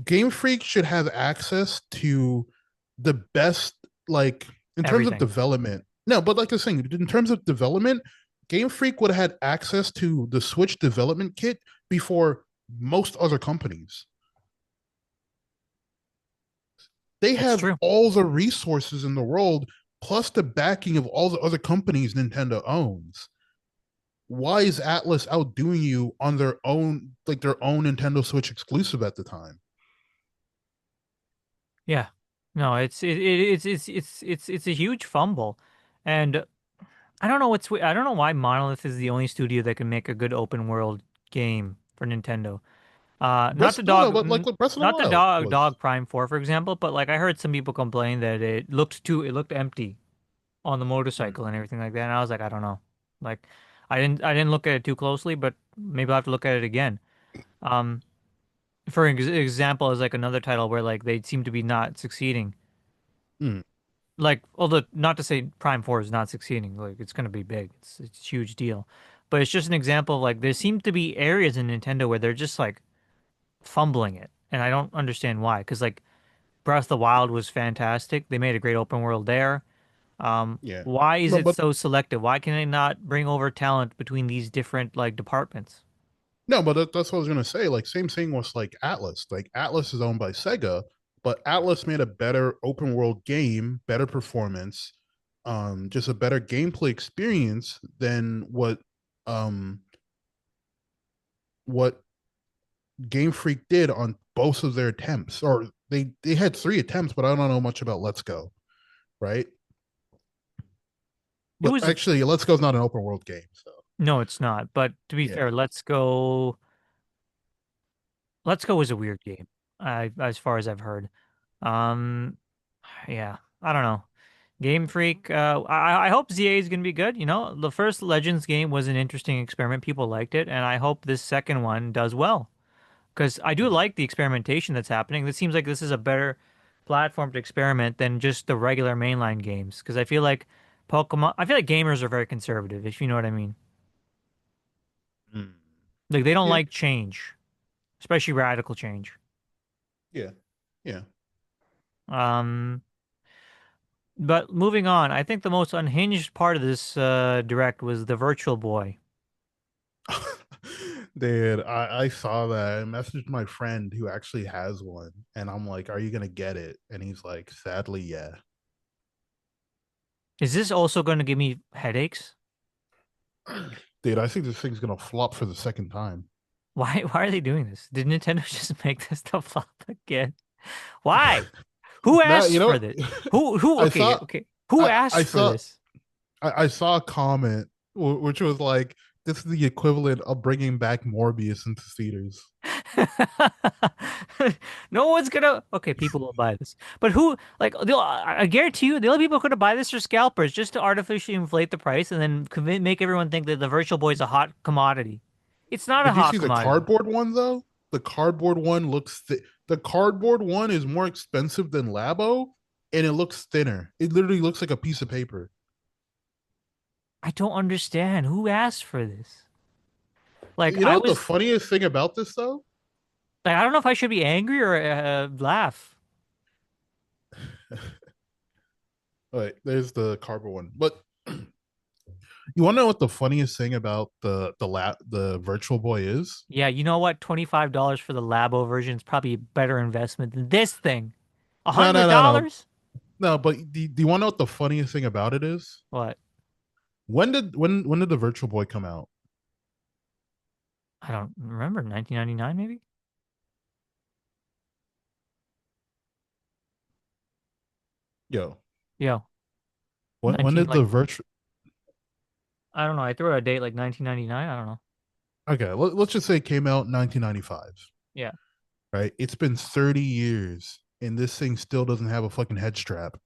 Game Freak should have access to the best, like in terms of Everything. development. No, but like I was saying, in terms of development, Game Freak would have had access to the Switch development kit before most other companies. They That's have true. all the resources in the world, plus the backing of all the other companies Nintendo owns. Why is Atlas outdoing you on their own, like their own Nintendo Switch exclusive at the time? Yeah. No, it's a huge fumble, and I don't know why Monolith is the only studio that can make a good open world game for Nintendo. Not to No, no, but like dog, what Breath of the not to Wild dog was. Prime 4, for example, but like I heard some people complain that it looked empty. on the Mm. motorcycle and everything like that. And I was like, I don't know. Like I didn't look at it too closely, but maybe I'll have to look at it again. Um, for example, is like another title where like they seem to be not succeeding. Mm. Like, although not to say Prime 4 is not succeeding, like it's gonna be big. It's a huge deal. But it's just an example of like there seem to be areas in Nintendo where they're just like fumbling it. And I don't understand why. Because like Breath of the Wild was fantastic. They made a great open world there. Yeah. Why is No, it but so selective? Why can they not bring over talent between these different like departments? no, but that's what I was gonna say. Like same thing was like Atlas. Like Atlas is owned by Sega, but Atlas made a better open world game, better performance, just a better gameplay experience than um what Game Freak did on both of their attempts. Or they had three attempts, but I don't know much about Let's Go, right? It But was a actually, Let's Go is not an open world game, so no, it's not. But to be yeah. fair, Let's Go. Let's Go was a weird game. As far as I've heard. Um, yeah, I don't know. Game Freak. I hope ZA is gonna be good. You know, the first Legends game was an interesting experiment. People liked it, and I hope this second one does well. Because I do Mm. like the experimentation that's happening. It seems like this is a better platform to experiment than just the regular mainline games. Because I feel like gamers are very conservative, if you know what I mean. Mm. Like they don't Yeah, like change, especially radical change. yeah, yeah. Um, but moving on, I think the most unhinged part of this direct was the Virtual Boy. Dude, I saw that. I messaged my friend who actually has one, and I'm like, "Are you gonna get it?" And he's like, "Sadly, yeah." Is this also going to give me headaches? Dude, I think this thing's gonna flop for the second time. Why are they doing this? Did Nintendo just make this stuff flop again? Why? Who Now asked you for know. this? Who I okay, saw, okay. Who I asked for saw, this? I saw a comment which was like, "This is the equivalent of bringing back Morbius into theaters." No one's gonna. Okay, people will buy this, but who? Like, I guarantee you, the only people who are gonna buy this are scalpers, just to artificially inflate the price and then make everyone think that the Virtual Boy is a hot commodity. It's not a Did you hot see the commodity. cardboard one though? The cardboard one the cardboard one is more expensive than Labo, and it looks thinner. It literally looks like a piece of paper. I don't understand. Who asked for this? Like, You know what the funniest thing about this though? I don't know if I should be angry or laugh. Wait, there's the cardboard one. But you want to know what the funniest thing about the Virtual Boy is? Yeah, you know what? $25 for the Labo version is probably a better investment than this thing. A No, no, hundred no, no, dollars? no. But do you want to know what the funniest thing about it is? What? When did the Virtual Boy come out? I don't remember. 1999, maybe? Yo, Yo, when 19 did the like virtual? I don't know. I threw out a date like 1999. I don't know. Okay, let's just say it came out in 1995. Yeah, Right? It's been 30 years and this thing still doesn't have a fucking head strap.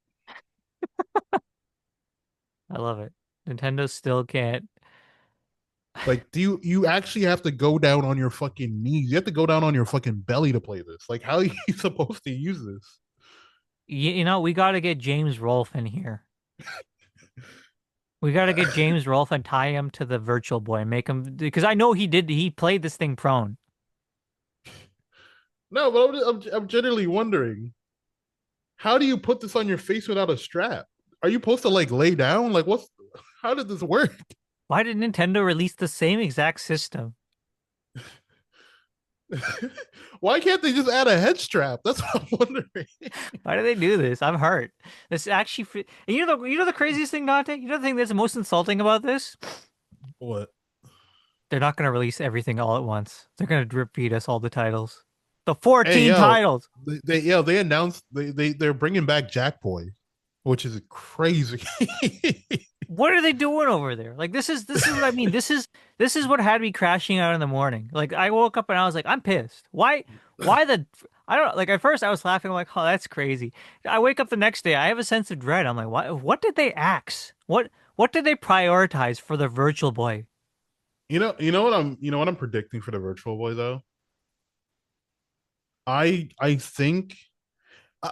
I love it. Nintendo still can't. Like, do you actually have to go down on your fucking knees? You have to go down on your fucking belly to play this. Like, how are you supposed to use this? You know, we got to get James Rolfe in here. We got to get James Rolfe and tie him to the Virtual Boy and make him because I know he played this thing prone. No, but I'm genuinely wondering, how do you put this on your face without a strap? Are you supposed to like lay down? Like, how did this work? Why did Nintendo release the same exact system? Why can't they just add a head strap? That's what I'm wondering. Why do they do this? I'm hurt. This actually, and you know the craziest thing, Dante. You know the thing that's the most insulting about this? What? They're not going to release everything all at once. They're going to repeat us all the titles. The Hey, 14 yo, titles. they announced they're bringing back Jack Boy, which is crazy. What are they doing over there? Like this is what I mean. This is what had me crashing out in the morning. Like I woke up and I was like, I'm pissed. Why the I don't like at first I was laughing. I'm like, oh, that's crazy. I wake up the next day, I have a sense of dread. I'm like, what did they axe? What did they prioritize for the Virtual Boy? You know what I'm predicting for the Virtual Boy though. I think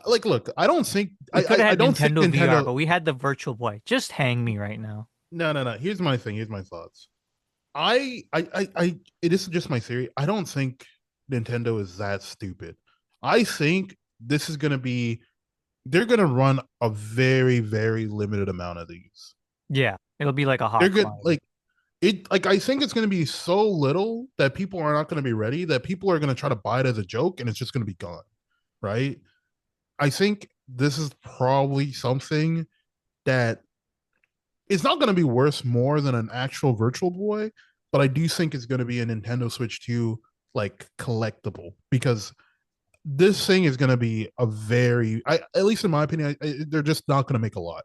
like look, I don't think We could have I had don't think Nintendo VR, Nintendo. but we had the Virtual Boy. Just hang me right now. No, no, no. Here's my thing. Here's my thoughts. This is just my theory. I don't think Nintendo is that stupid. I think this is gonna be they're gonna run a very, very limited amount of these. Yeah, it'll be like a They're hot good commodity. like I think it's gonna be so little that people are not gonna be ready, that people are gonna try to buy it as a joke and it's just gonna be gone. Right? I think this is probably something that it's not going to be worth more than an actual Virtual Boy, but I do think it's going to be a Nintendo Switch 2 like collectible because this thing is going to be a very, at least in my opinion, they're just not going to make a lot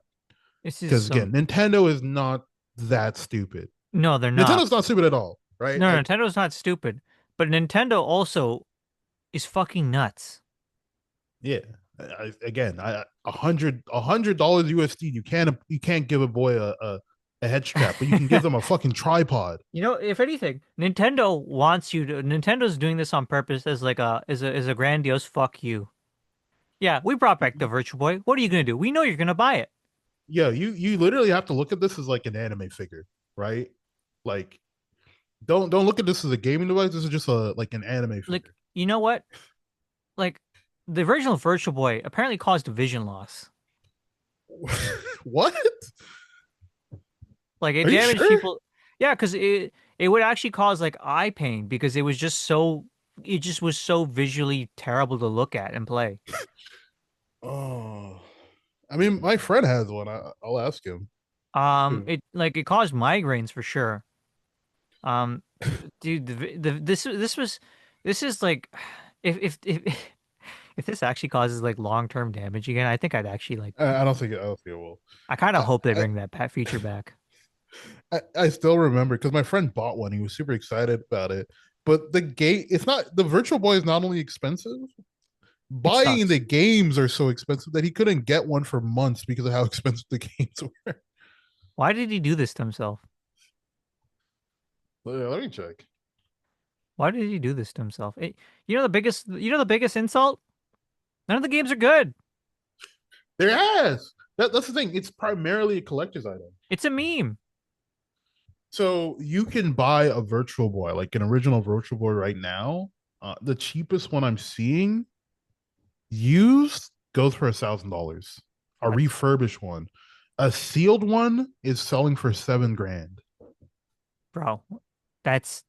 This is because some. again, Nintendo is not that stupid. No, they're not. Nintendo's not stupid at all, right? No, Like, Nintendo's not stupid, but Nintendo also is fucking nuts. yeah. Again, $100 USD. You can't give a boy a head strap, but you can give them a fucking tripod. You know, if anything, Nintendo wants you to. Nintendo's doing this on purpose as like a grandiose fuck you. Yeah, we brought back the Virtual Boy. What are you gonna do? We know you're gonna buy it. Yeah, you literally have to look at this as like an anime figure, right? Like don't look at this as a gaming device. This is just a like an anime Like, figure. you know what? Like, the original Virtual Boy apparently caused vision loss. What? Like, it Are you damaged sure? people. Yeah, because it would actually cause like eye pain because it was just so it just was so visually terrible to look at and play. Oh, I mean, my friend has one. I'll ask him. It caused migraines for sure. Um, dude, this is like if this actually causes like long-term damage again, I think I'd actually like I don't think it will. I kind of I, hope they I bring that pet feature back. I still remember because my friend bought one. He was super excited about it. But the game, it's not the Virtual Boy is not only expensive. It Buying the sucks. games are so expensive that he couldn't get one for months because of how expensive the games were. Why did he do this to himself? Let me check. Why did he do this to himself? You know the biggest insult? None of the games are good. There has. That's the thing. It's primarily a collector's item. It's a meme. So you can buy a Virtual Boy, like an original Virtual Boy right now. The cheapest one I'm seeing used goes for $1,000. A What? refurbished one. A sealed one is selling for 7 grand. Bro, that's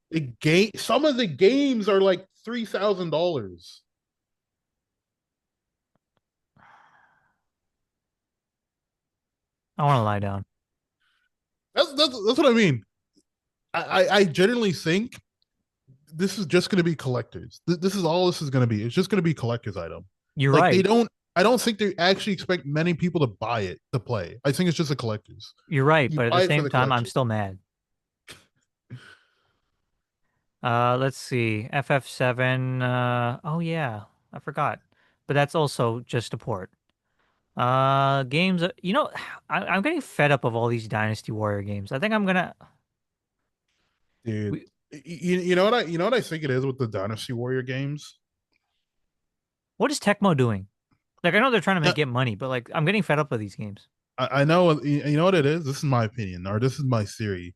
Some of the games are like $3,000. I want to lie down. That's what I mean. I genuinely think this is just going to be collectors. This is all this is going to be. It's just going to be collector's item. You're Like they right. don't. I don't think they actually expect many people to buy it to play. I think it's just a collector's. You're right, You but at the buy it for same the time, I'm collection. still mad. Let's see. FF7. Oh yeah, I forgot. But that's also just a port. Games. I'm getting fed up of all these Dynasty Warrior games. I think I'm gonna. Dude. We, You know what I think it is with the Dynasty Warrior games. what is Tecmo doing? Like, I know they're trying to Uh, get money, but like, I'm getting fed up with these games. I know you know what it is. This is my opinion, or this is my theory.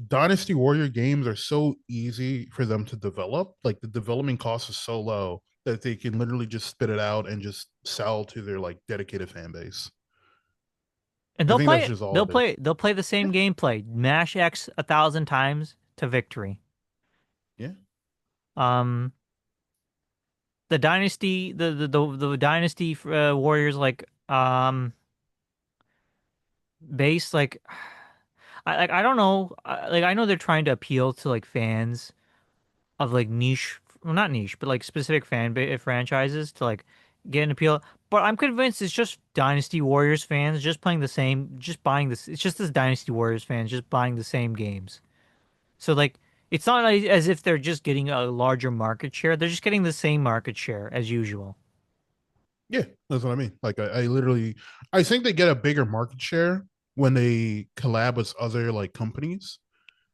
Dynasty Warrior games are so easy for them to develop. Like the development cost is so low that they can literally just spit it out and just sell to their like dedicated fan base. And I they'll think play that's it. just all it is. They'll play the same gameplay. Mash X 1,000 times to victory. Yeah. Um, the Dynasty, the Dynasty Warriors, base, like, I don't know. I know they're trying to appeal to like fans of like niche, well, not niche, but like specific franchises to like get an appeal. But I'm convinced it's just Dynasty Warriors fans just playing the same, just buying this. It's just this Dynasty Warriors fans just buying the same games. So like It's not like, as if they're just getting a larger market share. They're just getting the same market share as usual. Yeah, that's what I mean. Like I literally, I think they get a bigger market share when they collab with other like companies,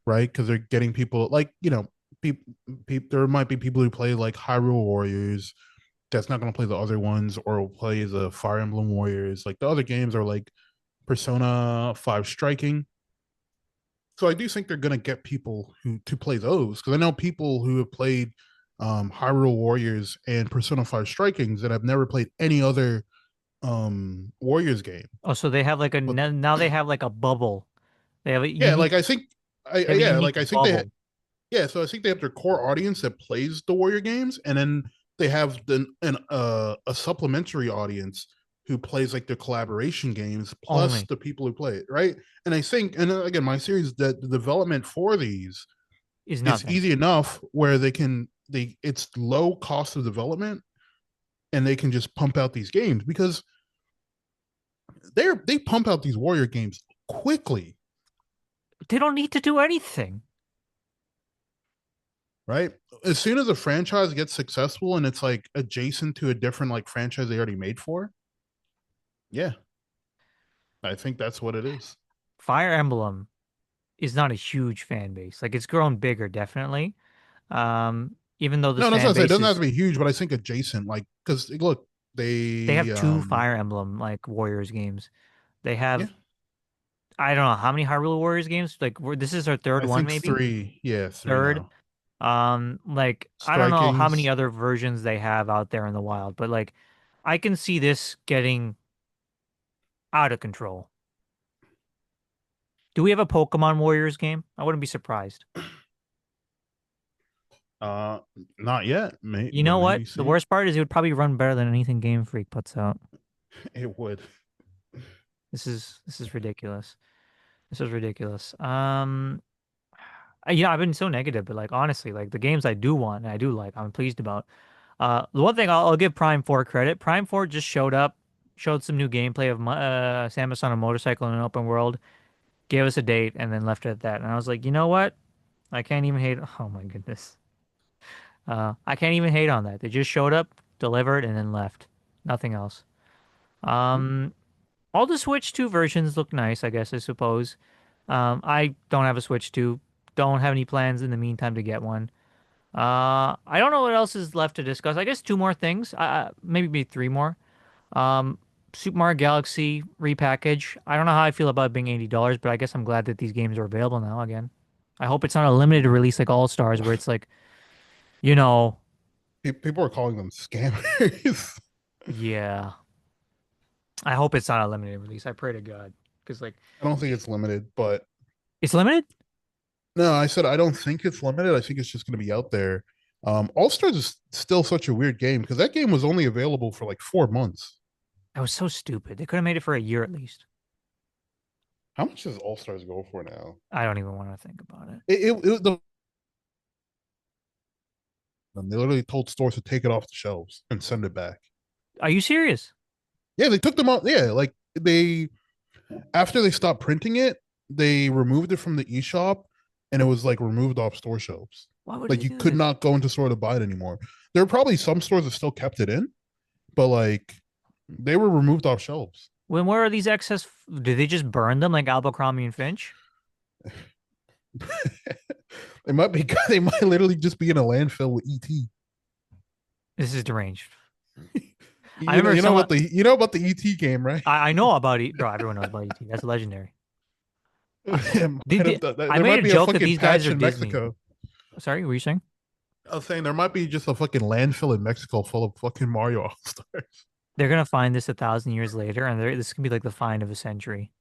right? Because they're getting people like people. There might be people who play like Hyrule Warriors that's not going to play the other ones, or will play the Fire Emblem Warriors. Like the other games are like Persona 5 Striking. So I do think they're going to get people who to play those, because I know people who have played Hyrule Warriors and Persona 5 Strikings that have never played any other Warriors game. Oh, so they have like a But now they have like a bubble. They have a yeah, unique like I think they have a yeah, unique like I think bubble. yeah, so I think they have their core audience that plays the Warrior games, and then they have a supplementary audience who plays like the collaboration games plus Only the people who play it, right? And I think, and again, my series, that the development for these is is nothing. easy enough where they it's low cost of development, and they can just pump out these games because they pump out these Warrior games quickly, They don't need to do anything. right? As soon as a franchise gets successful and it's like adjacent to a different like franchise they already made for, yeah, I think that's what it is. Fire Emblem is not a huge fan base. Like it's grown bigger, definitely. Even though this No, that's what fan I say. It base doesn't have to is be huge, but I think adjacent, like because look, they have they two Fire Emblem like Warriors games. They yeah, have I don't know how many Hyrule Warriors games. Like this is our third I one, think maybe three, yeah, three third. now. Like I don't know how many Strikings. other versions they have out there in the wild, but like I can see this getting out of control. Do we have a Pokemon Warriors game? I wouldn't be surprised. Uh, Not yet, You but know what? maybe The soon. worst part is it would probably run better than anything Game Freak puts out. It would. This is ridiculous. This is ridiculous. Yeah, I've been so negative, but like honestly, like the games I do want and I do like, I'm pleased about. The one thing I'll give Prime 4 credit. Prime 4 just showed up, showed some new gameplay of Samus on a motorcycle in an open world, gave us a date, and then left it at that. And I was like, you know what? I can't even hate. Oh my goodness. I can't even hate on that. They just showed up, delivered, and then left. Nothing else. Um, all the Switch 2 versions look nice, I guess, I suppose. I don't have a Switch 2. Don't have any plans in the meantime to get one. I don't know what else is left to discuss. I guess two more things. Maybe three more. Um, Super Mario Galaxy repackage. I don't know how I feel about it being $80, but I guess I'm glad that these games are available now again. I hope it's not a limited release like All Stars, where it's like, you know, People are calling them scammers. yeah. I hope it's not a limited release. I pray to God, because like I don't think it's limited, but it's limited. no, I said I don't think it's limited. I think it's just going to be out there. All Stars is still such a weird game because that game was only available for like 4 months. That was so stupid. They could have made it for a year at least. How much does All Stars go for now? I don't even want to think about it. They literally told stores to take it off the shelves and send it back. Are you serious? Yeah, they took them out. Yeah, like they after they stopped printing it, they removed it from the eShop, and it was like removed off store shelves. Why would Like they you do could this? not go into store to buy it anymore. There are probably some stores that still kept it in, but like they were removed off shelves. When where are these excess? Did they just burn them like Abercrombie and Finch? They might be. They might literally just be in a landfill with ET. This is deranged. I remember You know someone. about you know about the ET game, right? I know about it, bro. Everyone knows about ET. That's legendary. I, I There made might a be a joke that fucking these guys patch are in Disney. Mexico. Sorry, what were you saying? I was saying there might be just a fucking landfill in Mexico full of fucking Mario All Stars. They're gonna find this 1,000 years later, and this can be like the find of a century.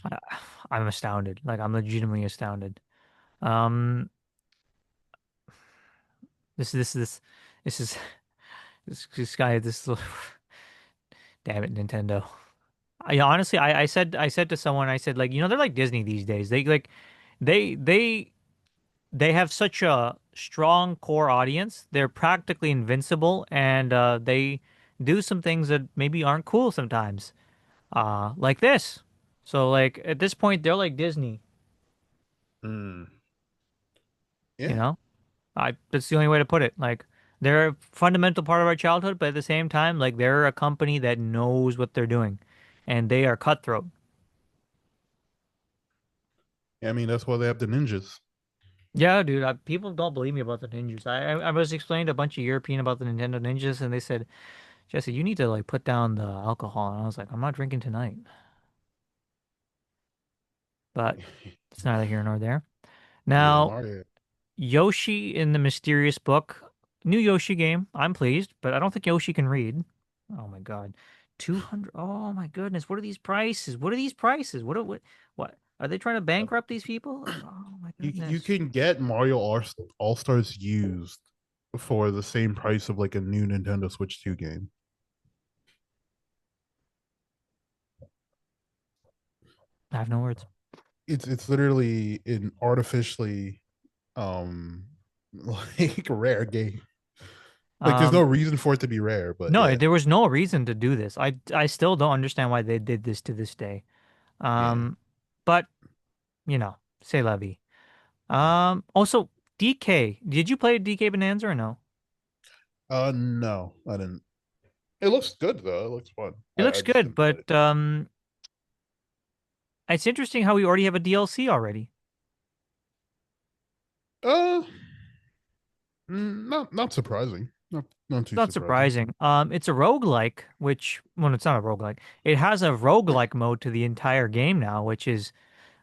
I, I'm astounded. Like I'm legitimately astounded. Um, this this is this guy. Damn it, Nintendo. Honestly, I said to someone, I said like, they're like Disney these days. They like they they they have such a strong core audience. They're practically invincible, and they do some things that maybe aren't cool sometimes. Like this. So like at this point, they're like Disney. Mm. You Yeah. know, I that's the only way to put it. Like they're a fundamental part of our childhood, but at the same time, like they're a company that knows what they're doing, and they are cutthroat. I mean, that's why they have the ninjas. Yeah, dude. People don't believe me about the ninjas. I was explaining to a bunch of European about the Nintendo ninjas, and they said, Jesse, you need to like put down the alcohol. And I was like, I'm not drinking tonight. But it's neither here nor there. Yeah, Now, Mario. Yoshi in the Mysterious Book, new Yoshi game. I'm pleased, but I don't think Yoshi can read. Oh my God. 200. Oh my goodness. What are these prices? What are these prices? What? Are they trying to bankrupt these people? Oh my You goodness. can get Mario All Stars used for the same price of like a new Nintendo Switch 2 game. I have no words. It's literally an artificially um like rare game. Like there's no Um, reason for it to be rare, but no, yeah, there was no reason to do this. I still don't understand why they did this to this day. yeah. But say la vie. Also DK. Did you play DK Bonanza or no? No, I didn't. It looks good though. It looks fun. It I looks just good, didn't play it. but it's interesting how we already have a DLC already. Uh, not surprising. Not too Not surprising. surprising. It's a roguelike, which, well, it's not a roguelike. It has a roguelike mode to the entire game now, which is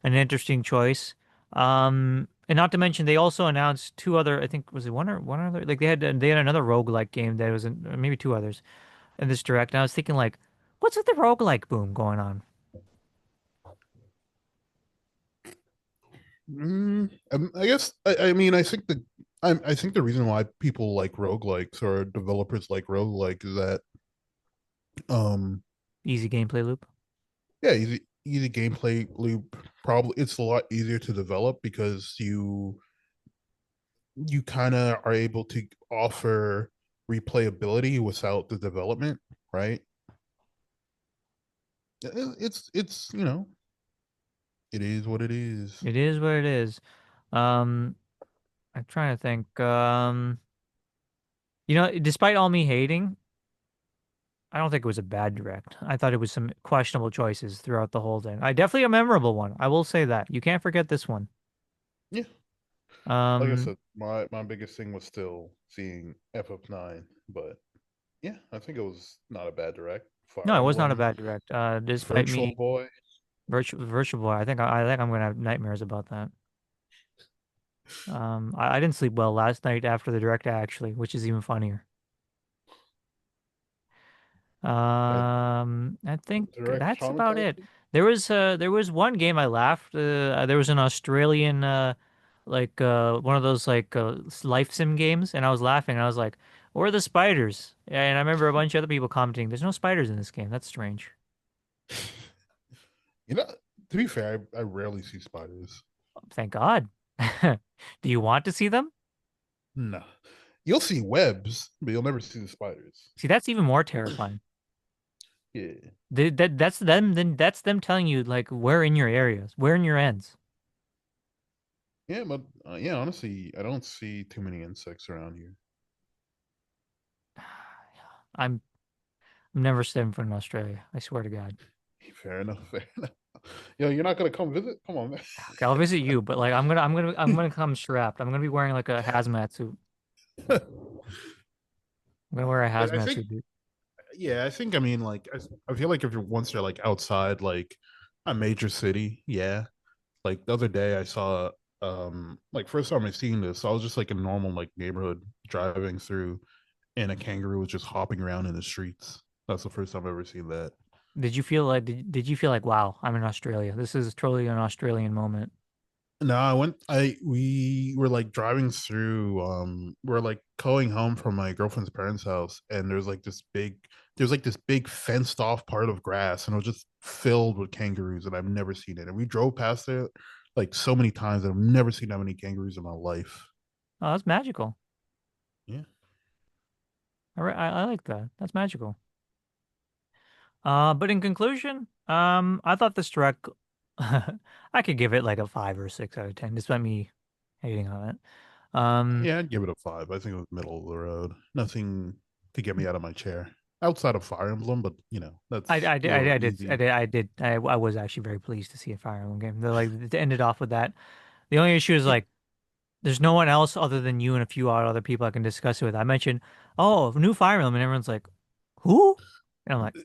an interesting choice. And not to mention, they also announced two other, I think, was it one other? Like they had another roguelike game that was in, maybe two others in this direct. And I was thinking, like, what's with the roguelike boom going on? I guess I mean I think the reason why people like roguelikes or developers like roguelike is that um Easy gameplay loop. yeah, easy gameplay loop. Probably it's a lot easier to develop because you kind of are able to offer replayability without the development, right? It's it is what it is. It is what it is. Um, I'm trying to think. Despite all me hating, I don't think it was a bad direct. I thought it was some questionable choices throughout the whole thing. I definitely a memorable one. I will say that. You can't forget this one. Yeah, like I Um, said, my biggest thing was still seeing FF9, but yeah, I think it was not a bad direct. no, Fire it was not a Emblem, bad direct. Despite Virtual me, Boy. Virtual Boy, I think I'm gonna have nightmares about that. I didn't sleep well last night after the direct actually, which is even funnier. That I think direct that's about traumatized it. you? There was one game I laughed. There was an Australian one of those life sim games, and I was laughing. And I was like, "Where are the spiders?" And I remember a bunch of other people commenting, "There's no spiders in this game. That's strange." You know, to be fair, I rarely see spiders. Thank God. Do you want to see them? No, you'll see webs, but you'll never see the spiders. See, that's even more terrifying. Yeah, That's them. Then that's them telling you like where in your areas, where in your ends. yeah, but yeah, honestly, I don't see too many insects around here. I'm I'm never stepping foot in Australia. I swear to God. Fair enough. Fair enough. Yo, you're not gonna come visit? Come on, man. Okay, I'll visit you, but like I'm gonna come strapped. I'm gonna be wearing like a hazmat suit. I'm gonna wear a I hazmat think suit, dude. yeah, I think I mean like I feel like if you're once you're like outside like a major city, yeah. Like the other day I saw like first time I seen this, I was just like a normal like neighborhood driving through and a kangaroo was just hopping around in the streets. That's the first time I've ever seen that. Did you feel like wow, I'm in Australia. This is totally an Australian moment. No, we were like driving through we're like going home from my girlfriend's parents' house and there's like this big fenced off part of grass and it was just filled with kangaroos and I've never seen it. And we drove past it like so many times and I've never seen that many kangaroos in my life. Oh, that's magical. Yeah. I like that. That's magical. But in conclusion, I thought this direct I could give it like a 5 or 6 out of 10, despite me hating on it. Um, Yeah, I'd give it a five. I think it was middle of the road. Nothing to get me out of my chair outside of Fire Emblem, but that's a little easy. I was actually very pleased to see a Fire Emblem game. They're like to end it off with that. The only issue is Yeah, like there's no one else other than you and a few other people I can discuss it with. I mentioned, oh, new Fire Emblem, and everyone's like, who? And I'm like,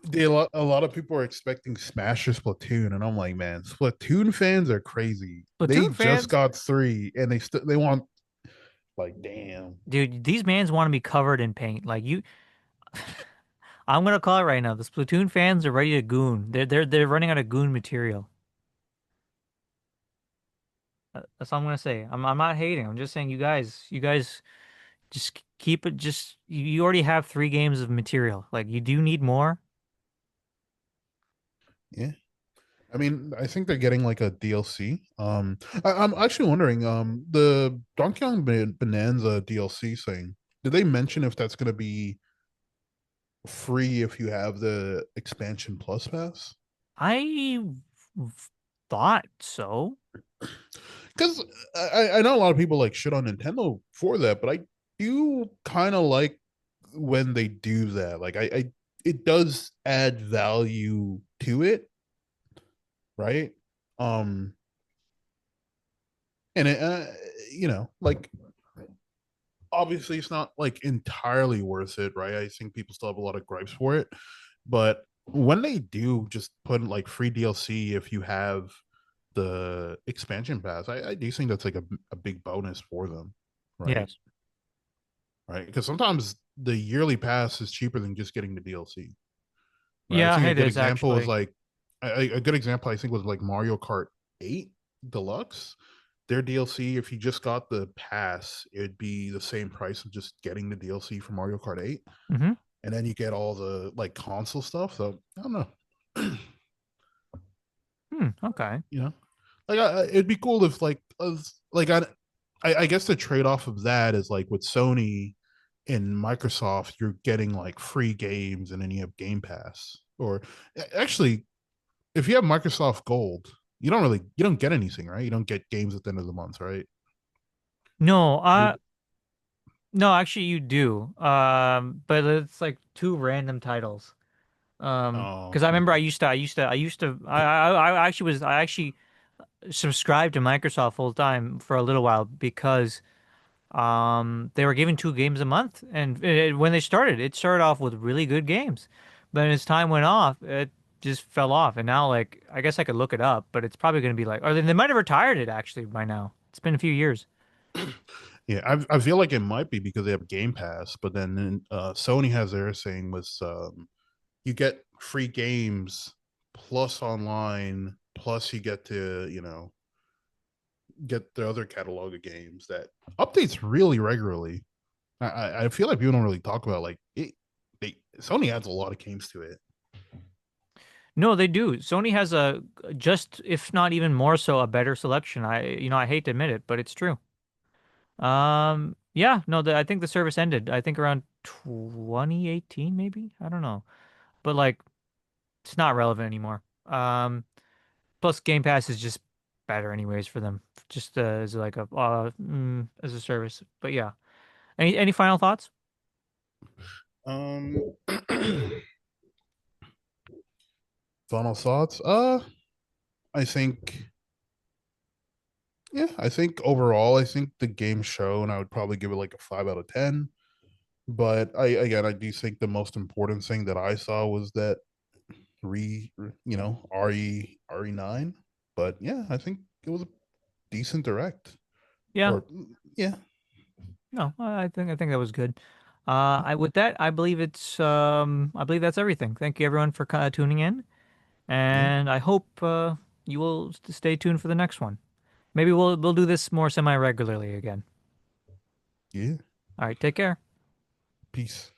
a lot of people are expecting Smash or Splatoon, and I'm like, man, Splatoon fans are crazy. They Platoon just fans, got three, and they want like, damn. dude, these mans want to be covered in paint. Like you, I'm gonna call it right now. The Splatoon fans are ready to goon. They're running out of goon material. That's all I'm gonna say. I'm not hating. I'm just saying you guys just keep it. Just you already have 3 games of material. Like you do need more. Yeah, I mean, I think they're getting like a DLC. I'm actually wondering, the Donkey Kong Bonanza DLC thing. Did they mention if that's going to be free if you have the expansion plus pass? I thought so. Because I know a lot of people like shit on Nintendo for that, but I do kind of like when they do that. Like it does add value to it, right? Um, and like obviously it's not like entirely worth it, right? I think people still have a lot of gripes for it, but when they do just put like free DLC if you have the expansion pass, I do think that's like a big bonus for them, right? Yes. Right, because sometimes the yearly pass is cheaper than just getting the DLC, right? I Yeah, think a it good is example is actually. like a good example I think was like Mario Kart 8 Deluxe. Their DLC, if you just got the pass, it'd be the same price of just getting the DLC for Mario Kart 8. Hmm. And then you get all the like console stuff. So I don't know. Hmm, okay. you know, like it'd be cool if like I guess the trade off of that is like with Sony and Microsoft, you're getting like free games and then you have Game Pass. Or actually, if you have Microsoft Gold, you don't get anything, right? You don't get games at the end of the month, right? No, You're no, actually you do. But it's like 2 random titles. oh Because I remember okay. I actually subscribed to Microsoft full time for a little while because they were giving 2 games a month, and when it started off with really good games, but as time went off, it just fell off, and now like I guess I could look it up, but it's probably going to be like, or they might have retired it actually by now. It's been a few years. Yeah, I feel like it might be because they have Game Pass, but then Sony has their saying was you get free games plus online, plus you get to get the other catalog of games that updates really regularly. I feel like people don't really talk about like it. Sony adds a lot of games to it. No, they do. Sony has a just, if not even more so, a better selection. I hate to admit it, but it's true. Yeah, no, I think the service ended. I think around 2018, maybe. I don't know, but like, it's not relevant anymore. Plus Game Pass is just better anyways for them, just as like as a service. But yeah, any final thoughts? Um, final thoughts. I think I think overall, I think the game shown, I would probably give it like a 5 out of 10. But I do think the most important thing that I saw was that RE9. But yeah, I think it was a decent direct. Yeah, Or yeah, no, I think that was good. I with that, I believe that's everything. Thank you everyone for tuning in, yeah, and I hope you will stay tuned for the next one. Maybe we'll do this more semi regularly again. yeah. All right, take care. Peace.